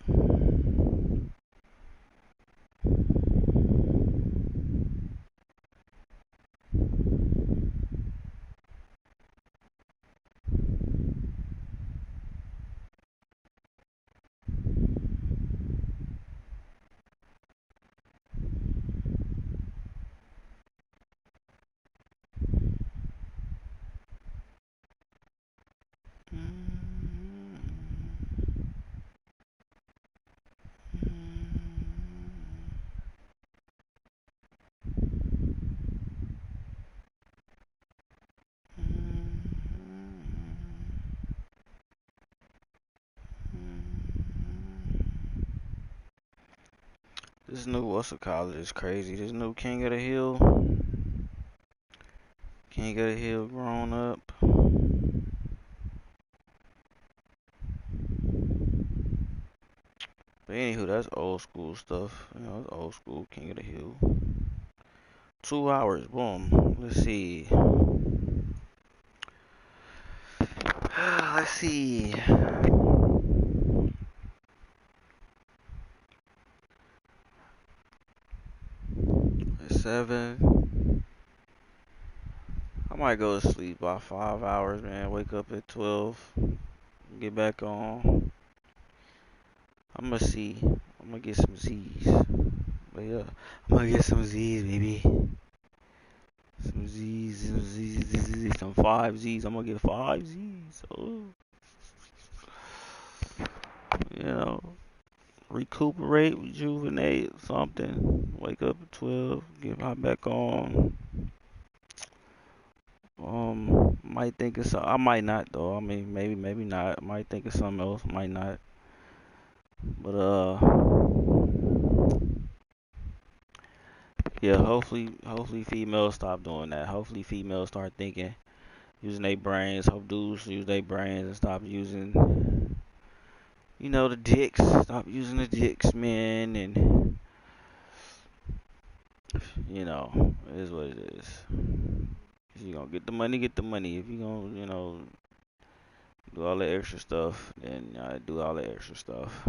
This new what's it called is crazy. This new King of the Hill. King of the Hill grown up. But anywho, that's old school stuff. It's old school King of the Hill. 2 hours, boom. Let's see. Let's see. 7. I might go to sleep by 5 hours, man. Wake up at 12. Get back on. I'm gonna see. I'm gonna get some Z's. But yeah, I'm gonna get some Z's, baby. Some Z's, some 5 Z's. I'm gonna get 5 Z's. Oh. you know, recuperate, rejuvenate, something. Wake up at 12, get right back on. Might think of some. I might not though. I mean, maybe not. I might think of something else. Might not. But yeah. Hopefully females stop doing that. Hopefully females start thinking, using their brains. Hope dudes use their brains and stop using, the dicks. Stop using the dicks, man. And it is what it is. If you gonna get the money, get the money. If you gonna, do all the extra stuff, then do all the extra stuff.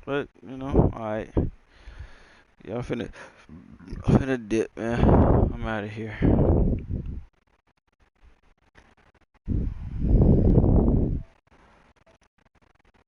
But alright. Yeah, I'm finna dip, man. I'm out of here.